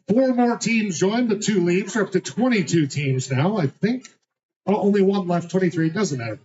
4 more teams join, but 2 leaves. We're up to 22 teams now, I think. Oh, only 1 left, 23. Doesn't matter.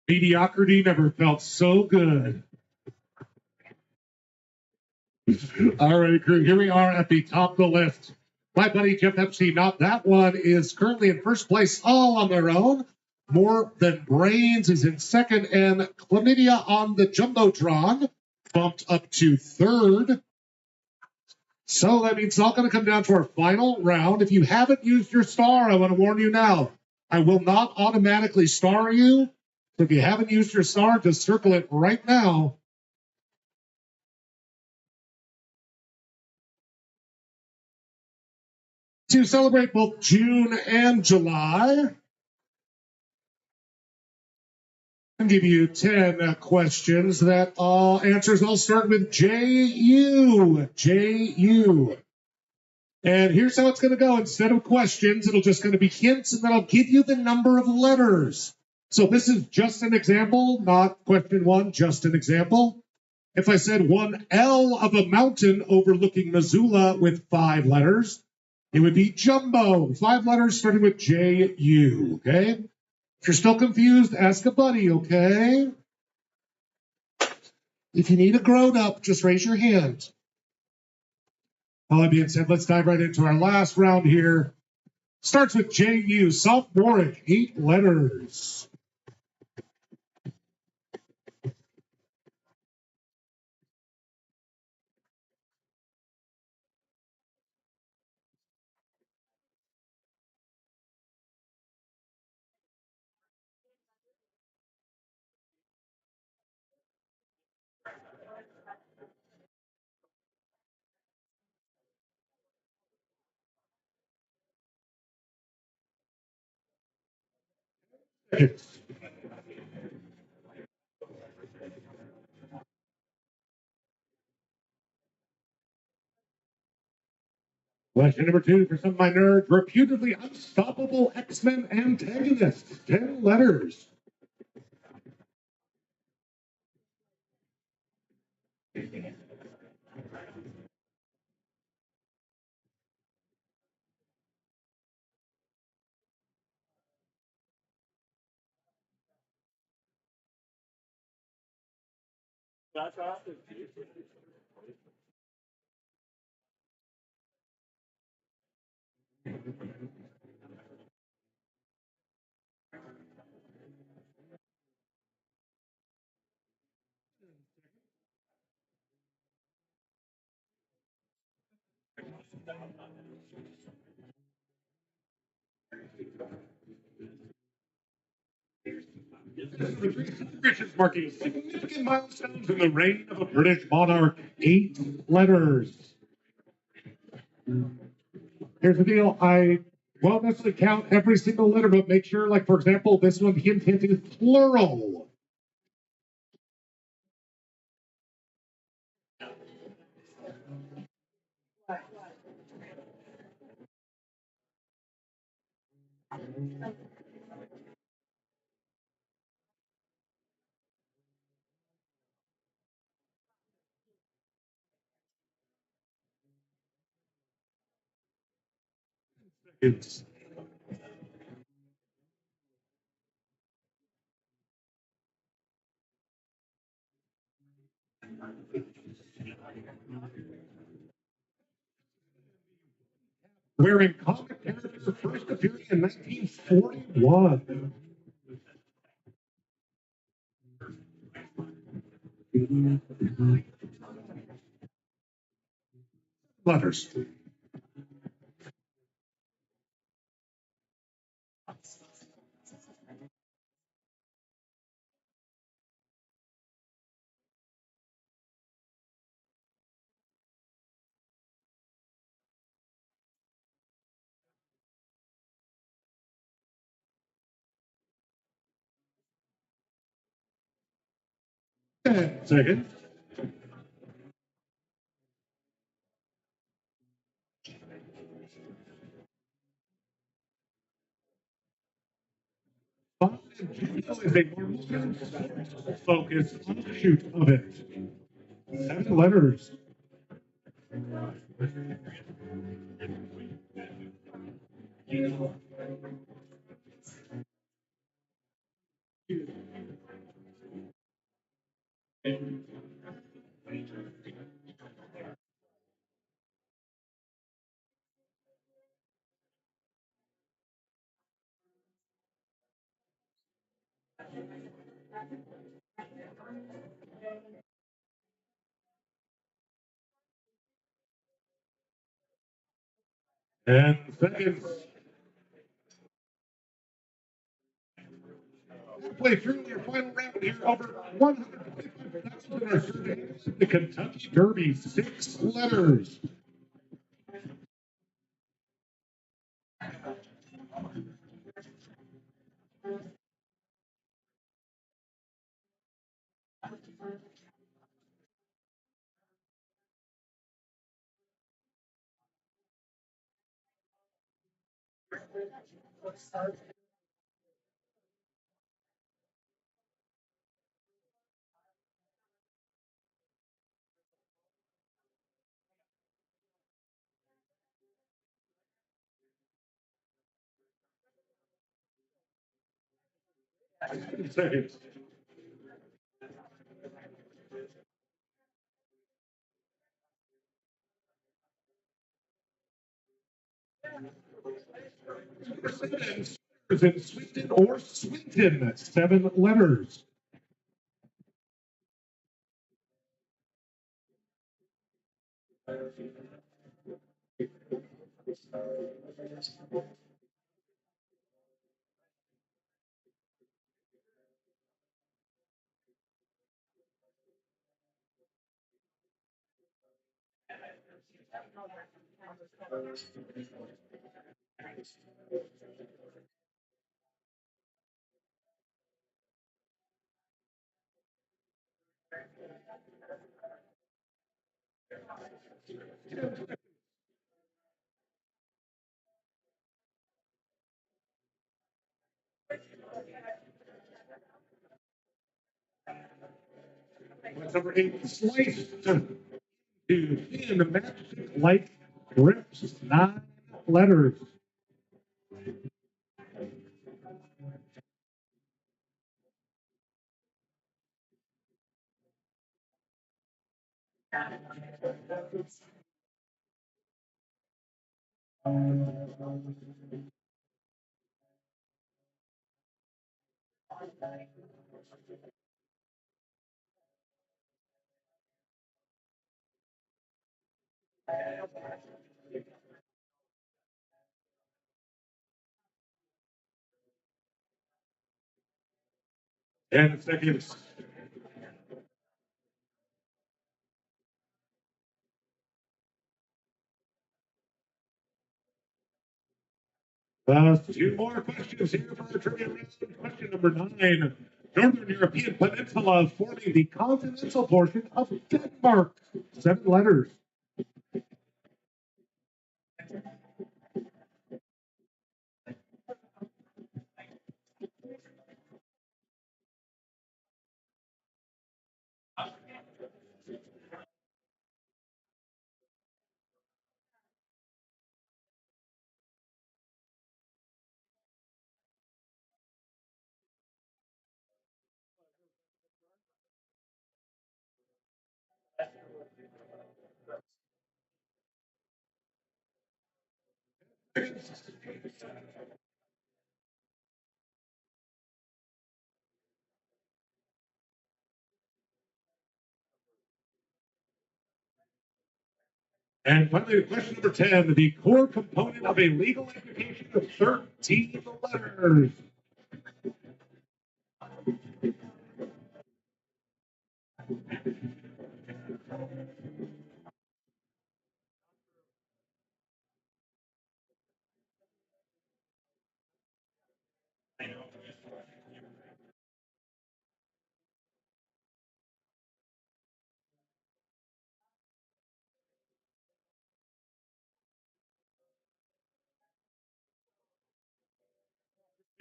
Mediocrity never felt so good. All right, crew, here we are at the top of the list. My buddy Jeff Epstein, not that one, is currently in first place all on their own. More Than Brains is in second, and Chlamydia on the Jumbotron bumped up to third. So that means it's all going to come down to our final round. If you haven't used your star, I want to warn you now. I will not automatically star you. So if you haven't used your star, just circle it right now. To celebrate both June and July, I'll give you 10 questions that answers all start with J-U. J-U. And here's how it's going to go. Instead of questions, it'll just going to be hints, and then I'll give you the number of letters. So this is just an example, not question one, just an example. If I said one L of a mountain overlooking Missoula with 5 letters, it would be jumbo. 5 letters starting with J-U, okay? If you're still confused, ask a buddy, okay? If you need a grown up, just raise your hand. All that being said, let's dive right into our last round here. Starts with J-U, sophomoric, 8 letters. Question number 2 for some of my nerds. Reputedly unstoppable X-Men antagonist. 10 letters. Celebrations marking significant milestones in the reign of a British monarch. 8 letters. Here's the deal. I won't necessarily count every single letter, but make sure, like, for example, this one, hint is plural. It's wearing comic character first appearing in 1941. Letters. Seconds. Juno is a more focused offshoot of it. 7 letters. 10 seconds. Halfway through your final round here, over 125,000 are surveyed. The Kentucky Derby, 6 letters. Seconds. Is it Swinton or Swinton? 7 letters. Number 8, Sliced to Thin Magic Light Grips, 9 letters. And seconds. Two more questions here for our trivia round. Question number 9. Northern European peninsula forming the continental portion of Denmark. 7 letters. And finally, question number 10. The core component of a legal application of 13 letters.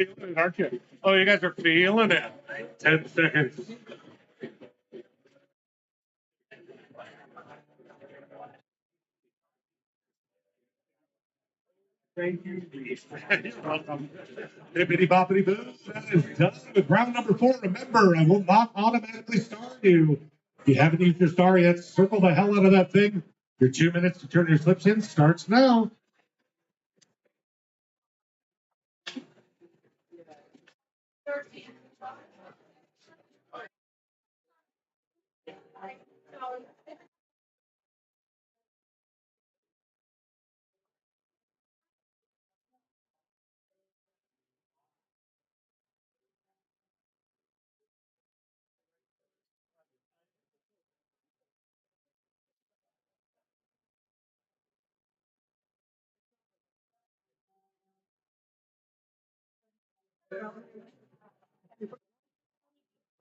Feeling it, aren't you? Oh, you guys are feeling it. 10 seconds. Thank you. You're welcome. Bippity boppity boo. That is done with round number 4. Remember, I will not automatically star you. If you haven't used your star yet, circle the hell out of that thing. Your 2 minutes to turn your slips in starts now.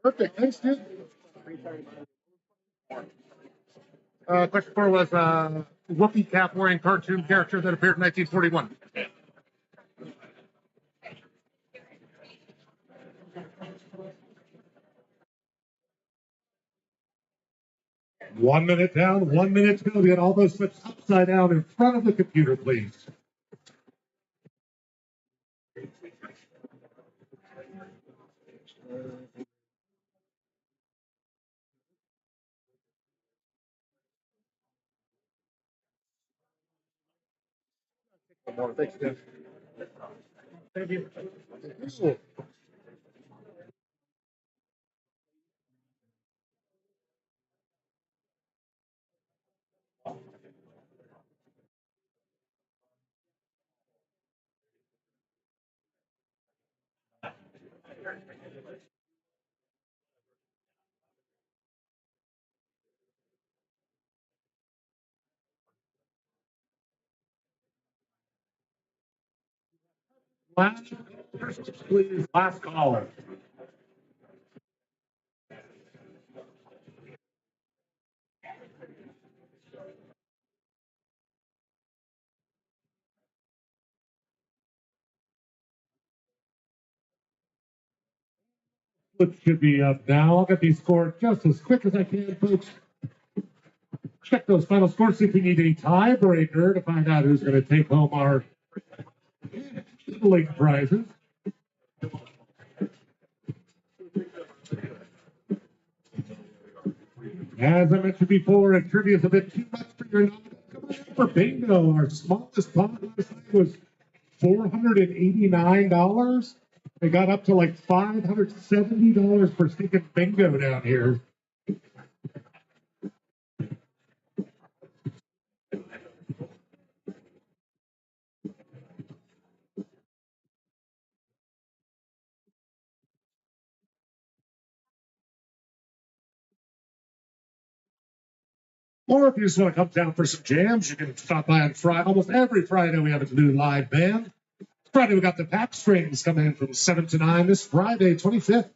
Perfect. Thanks, dude. Question 4 was Whoopi cap wearing cartoon character that appeared in 1941. 1 minute down, 1 minute to go. Get all those slips upside down in front of the computer, please. Thanks, Jeff. Thank you. Last, please, last caller. Slips should be up now. I'll get these scored just as quick as I can, folks. Check those final scores, see if we need a tiebreaker to find out who's going to take home our league prizes. As I mentioned before, trivia is a bit too much for your knowledge. Come on for bingo. Our smallest pot last night was $489. They got up to like $570 for stinking bingo down here. Or if you just want to come down for some jams, you can stop by on Friday. Almost every Friday we have a new live band. Friday we got the Pack Strings coming in from 7 to 9 this Friday, 25th.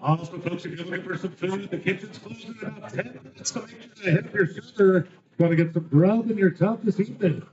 Also, folks, if you're looking for some food, the kitchen's closing in about 10 minutes, so make sure to hit up your sister. Going to get some grub in your tub this evening.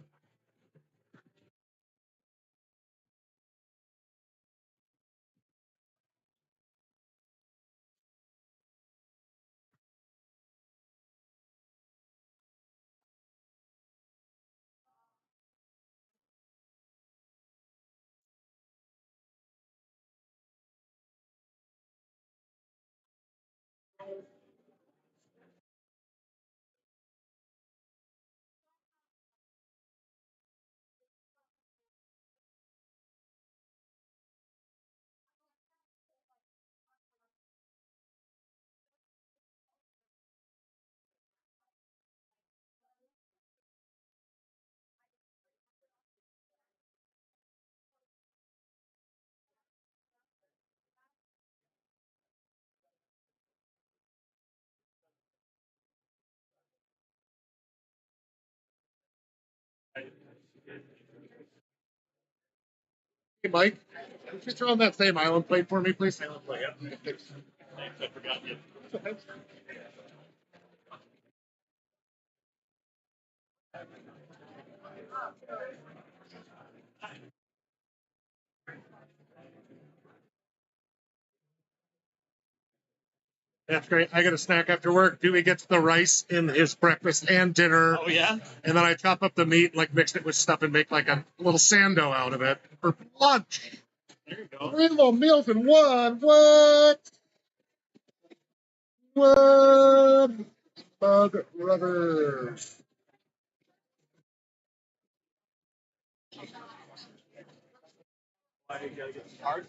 Hey, Mike, could you throw on that same island plate for me, please? Island plate, yeah. Thanks, I forgot you. That's great. I get a snack after work. Dewey gets the rice in his breakfast and dinner. Oh yeah. And then I chop up the meat, like mix it with stuff and make like a little sando out of it for lunch. There you go. 3 little meals in one. What? What? Bug rubbers. Why you gotta get the card?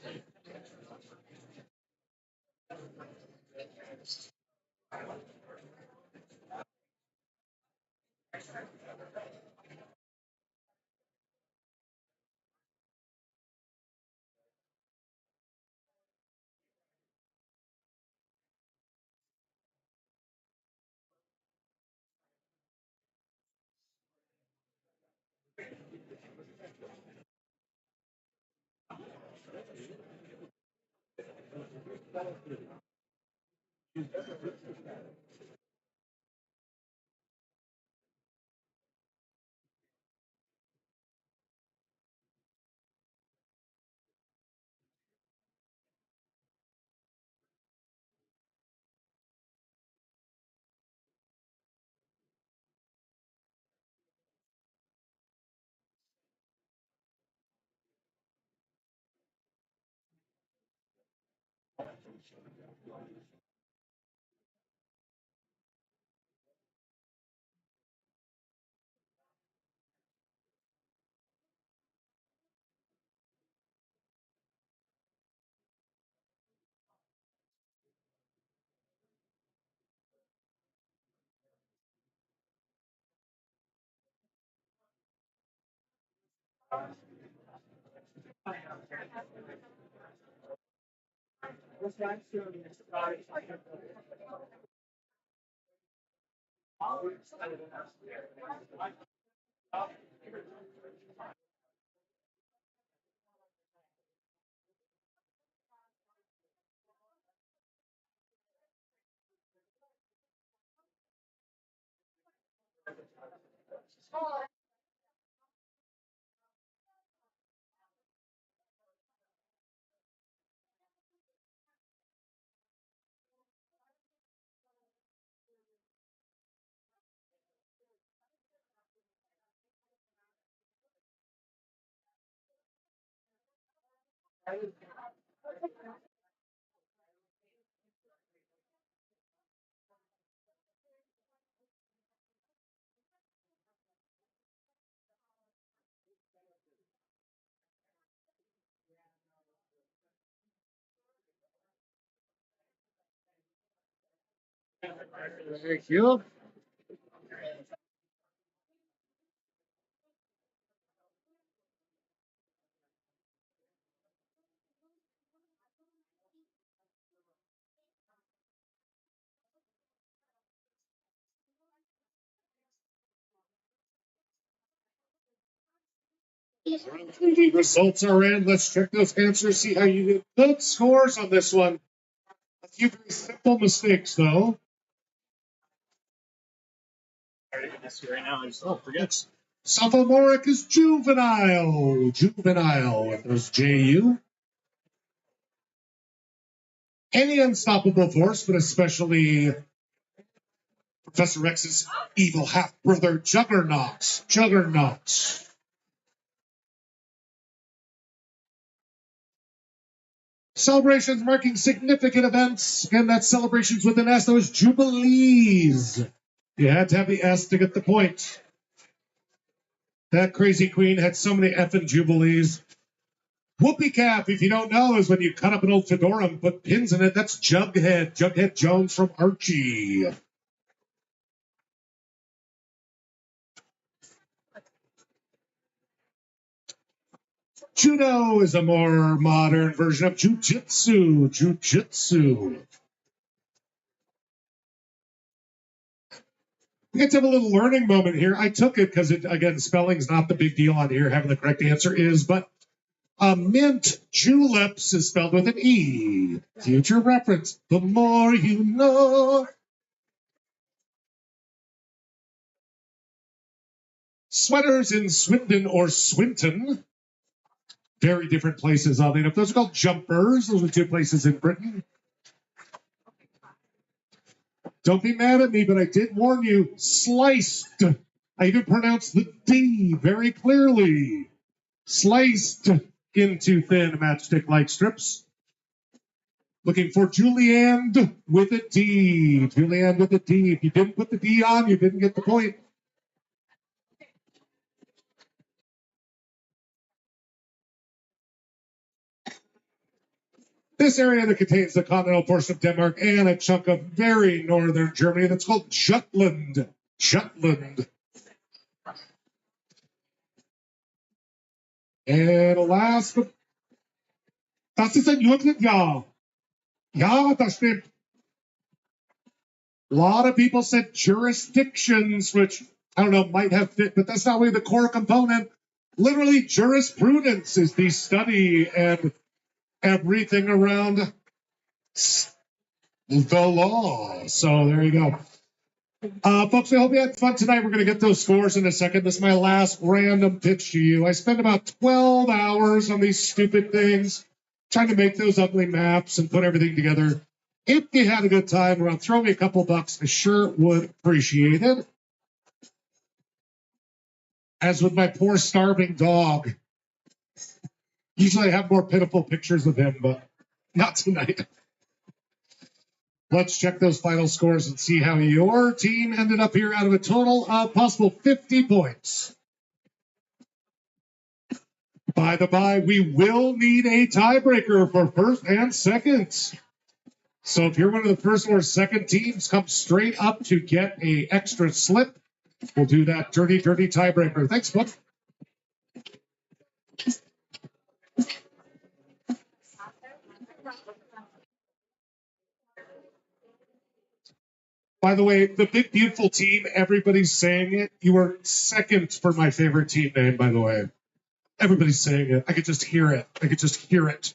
Thank you. The results are in. Let's check those answers, see how you did. Good scores on this one. A few very simple mistakes, though. Right now, I just forget. Sophomoric is juvenile. Juvenile with those JU. Any unstoppable force, but especially Professor X's evil half brother, Juggernaut. Juggernaut. Celebrations marking significant events. Again, that's celebrations with an S. Those jubilees. You had to have the S to get the point. That crazy queen had so many effing jubilees. Whoopee cap, if you don't know, is when you cut up an old fedora and put pins in it. That's Jughead. Jughead Jones from Archie. Judo is a more modern version of jujitsu. Jujitsu. We get to have a little learning moment here. I took it because, again, spelling's not the big deal on here. Having the correct answer is, but mint juleps is spelled with an E. Future reference. The more you know. Sweaters in Swindon or Swinton. Very different places, oddly enough. Those are called jumpers. Those are two places in Britain. Don't be mad at me, but I did warn you. Sliced. I even pronounced the D very clearly. Sliced into thin matchstick-like strips. Looking for Julianne with a D. Julianne with a D. If you didn't put the D on, you didn't get the point. This area that contains the continental portion of Denmark and a chunk of very northern Germany that's called Jutland. Jutland. And last, das ist ein Jutland, ja. Ja, das stimmt. A lot of people said jurisdictions, which I don't know, might have fit, but that's not really the core component. Literally, jurisprudence is the study and everything around the law. So there you go. Folks, I hope you had fun tonight. We're going to get those scores in a second. This is my last random pitch to you. I spent about 12 hours on these stupid things, trying to make those ugly maps and put everything together. If you had a good time, around throw me a couple bucks. I sure would appreciate it. As with my poor starving dog. Usually I have more pitiful pictures of him, but not tonight. Let's check those final scores and see how your team ended up here out of a total of possible 50 points. By the by, we will need a tiebreaker for first and second. So if you're one of the first or second teams, come straight up to get an extra slip. We'll do that dirty tiebreaker. Thanks, bud. By the way, the big, beautiful team, everybody's saying it. You were second for my favorite team name, by the way. Everybody's saying it. I could just hear it. I could just hear it.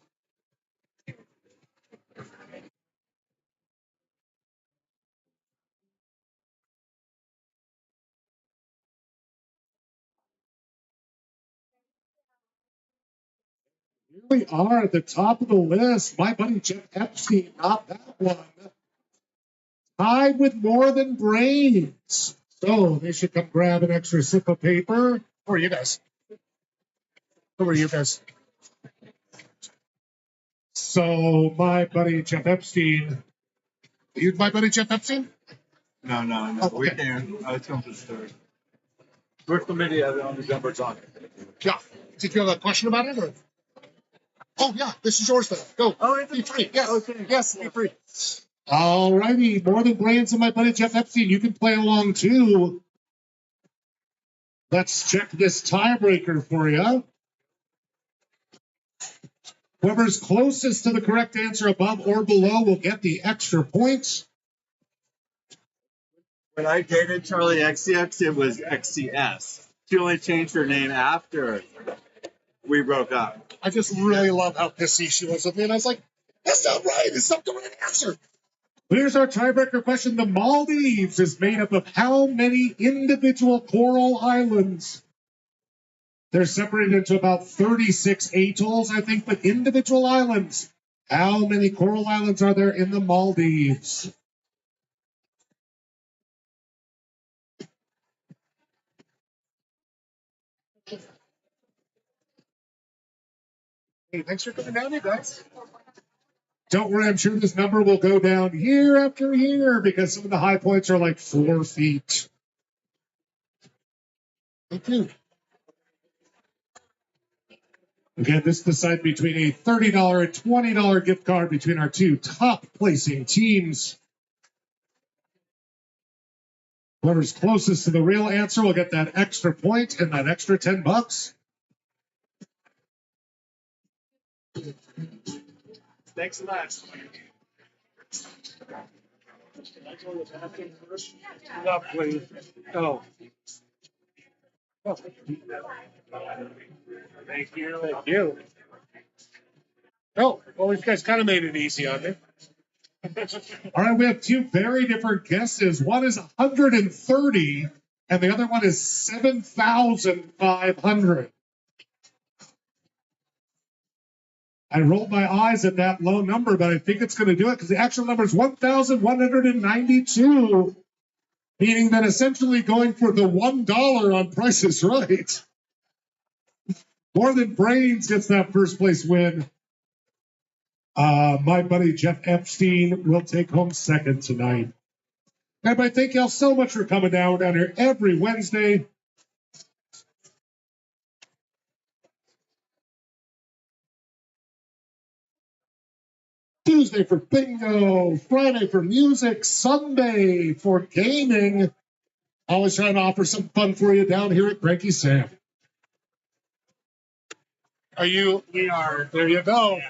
Here we are at the top of the list. My buddy Jeff Epstein, not that one. Tied with More Than Brains. So they should come grab an extra sip of paper. Who are you guys? Who are you guys? So my buddy Jeff Epstein. You my buddy Jeff Epstein? No. Oh, okay. We can. It's going to start. First committee on the jumpers on it. Yeah. Did you have a question about it? Or? Oh, yeah. This is yours then. Go. Oh, it's be free. Yes. Okay. Yes, be free. All righty, more than brains and my buddy Jeff Epstein. You can play along too. Let's check this tiebreaker for you. Whoever's closest to the correct answer above or below will get the extra points. When I dated Charlie XCX, it was XCS. She only changed her name after we broke up. I just really love how pissy she was with me, and I was like, "That's not right. It's not the right answer." Here's our tiebreaker question. The Maldives is made up of how many individual coral islands? They're separated into about 36 atolls, I think, but individual islands. How many coral islands are there in the Maldives? Hey, thanks for coming down, you guys. Don't worry, I'm sure this number will go down year after year because some of the high points are like 4 feet. Thank you. Again, this decides between a $30 and $20 gift card between our two top placing teams. Whoever's closest to the real answer will get that extra point and that extra $10. Thanks a lot. Lovely. Oh. Thank you. Thank you. Oh, well, you guys kind of made it easy on me. All right, we have two very different guesses. One is 130, and the other one is 7,500. I rolled my eyes at that low number, but I think it's going to do it because the actual number is 1,192, meaning that essentially going for the $1 on Price is Right. More Than Brains gets that first place win. My buddy Jeff Epstein will take home second tonight. Everybody, thank y'all so much for coming down. We're down here every Wednesday. Tuesday for bingo, Friday for music, Sunday for gaming. Always trying to offer some fun for you down here at Cranky Sam. Are you? We are. There you go. Yeah.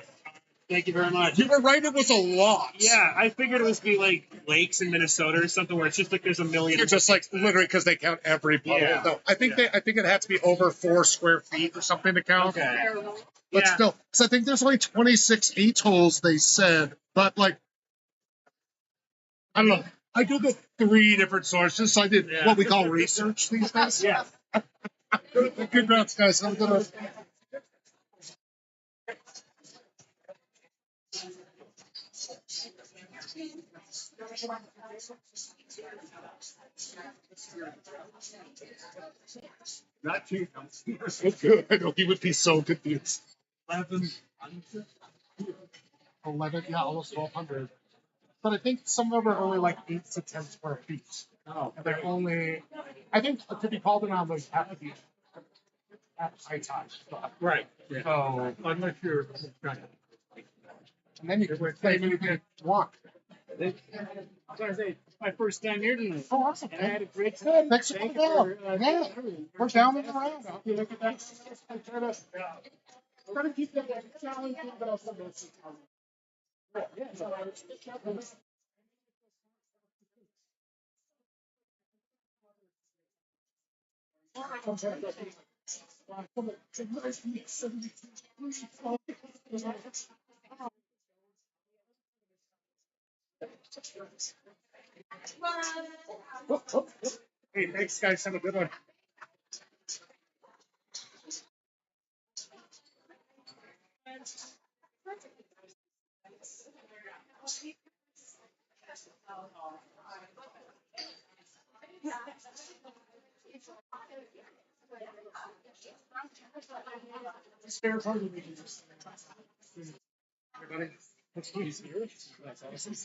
Thank you very much. You were right. It was a lot. Yeah, I figured it was be like lakes in Minnesota or something where it's just like there's a million. You're just like literally because they count every puddle. Yeah. No, I think I think it had to be over 4 square feet or something to count. Okay. But Yeah. still, because I think there's only 26 atolls they said. But like, I don't know. I do the 3 different sources, so I did Yeah. what we call research these days. Yeah. Congrats, guys. I'm gonna. Not too. Good. I know he would be so confused. 11, yeah, almost 1,200. But I think some of them are only like 8 to 10 square feet. Oh, And they're only, I think to be called around those have to be at high tide. Right. So, unless you're. and then you can play anything you want. I was gonna say my first time here tonight. Oh, awesome. And I had a great Good. time. Thanks for Thank coming you down. for, Yeah. everything. We're down and around. I hope you look at that. We're going to keep that challenging, but also this. Yeah, so Hey, thanks, guys. Have a good one. Spare party meetings. Everybody, that's here. That's awesome.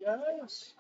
Yes.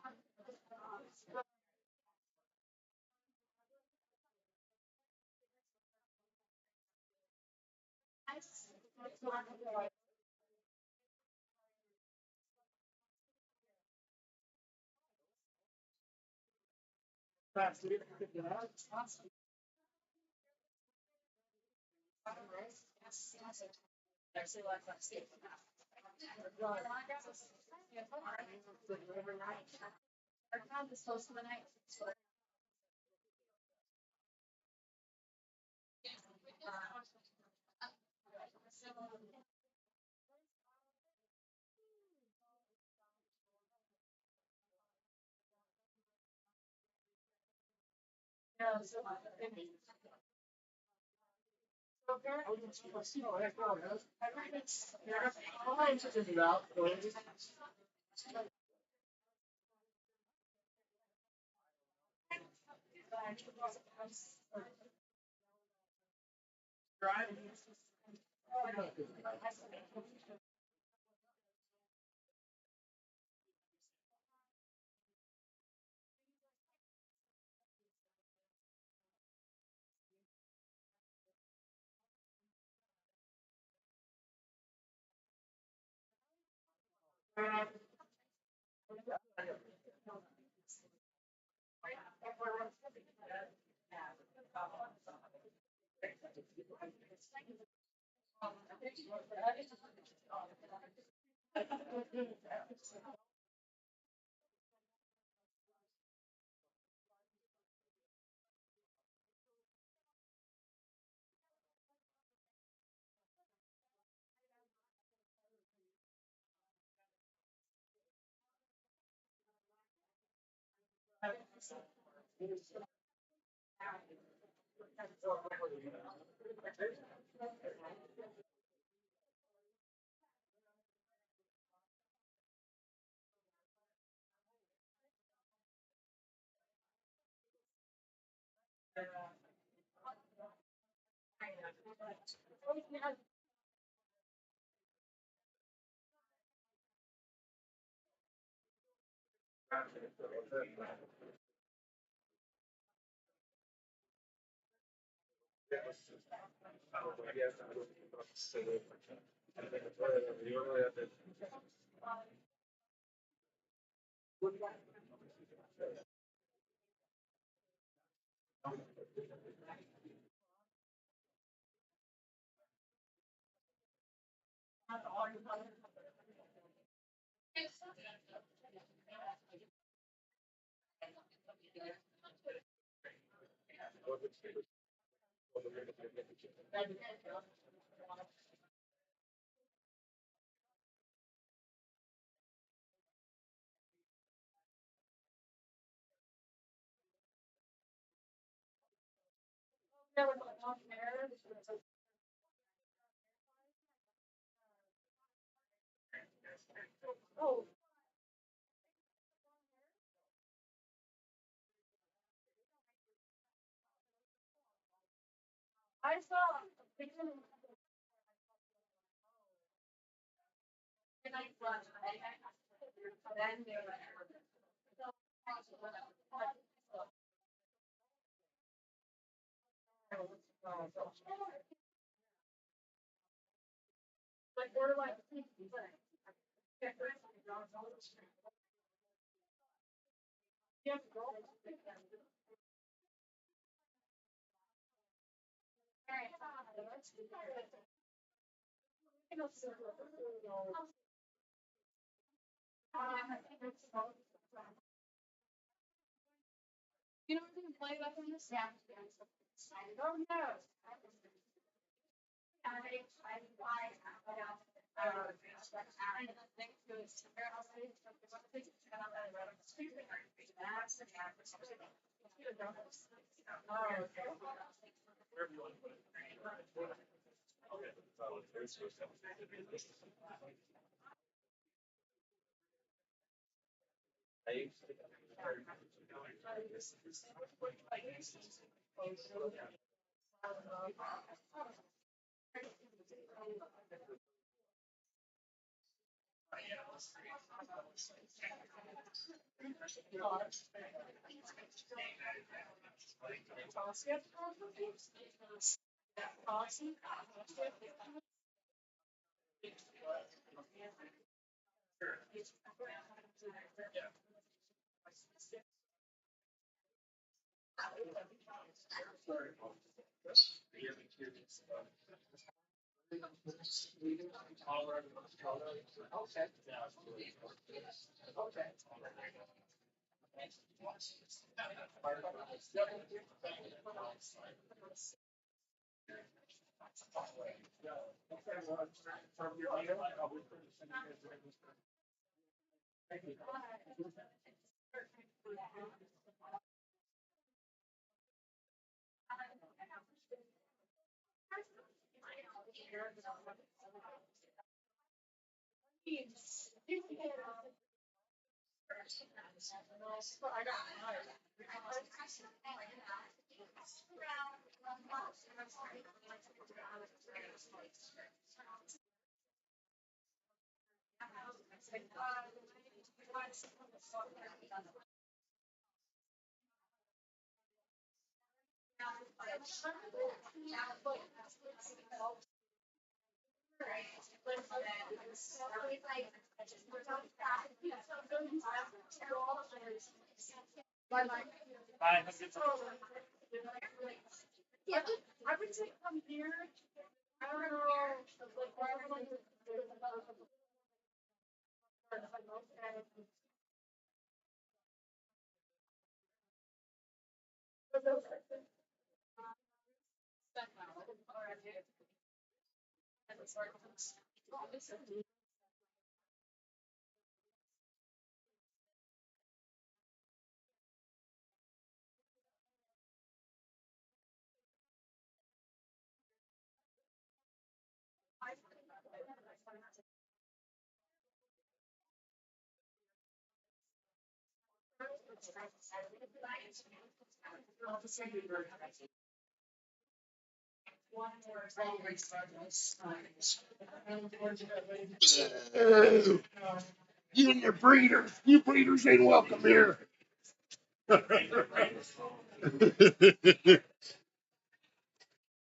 You and your breeders. You breeders ain't welcome here.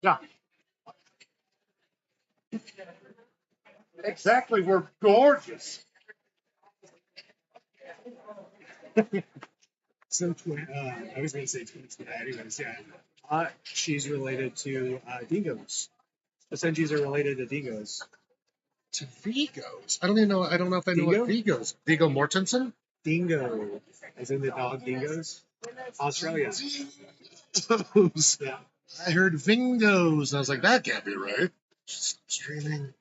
Yeah. Exactly. We're gorgeous. So, I was going to say twins, but anyways, yeah. She's related to dingoes. The Senjis are related to dingoes. To Vigos. I don't even know. I don't know if I know what Vigos. Viggo Mortensen? Dingo, as in the dog dingoes. Australia. Those. Yeah. I heard Vingos. And I was like, that can't be right. Stop streaming.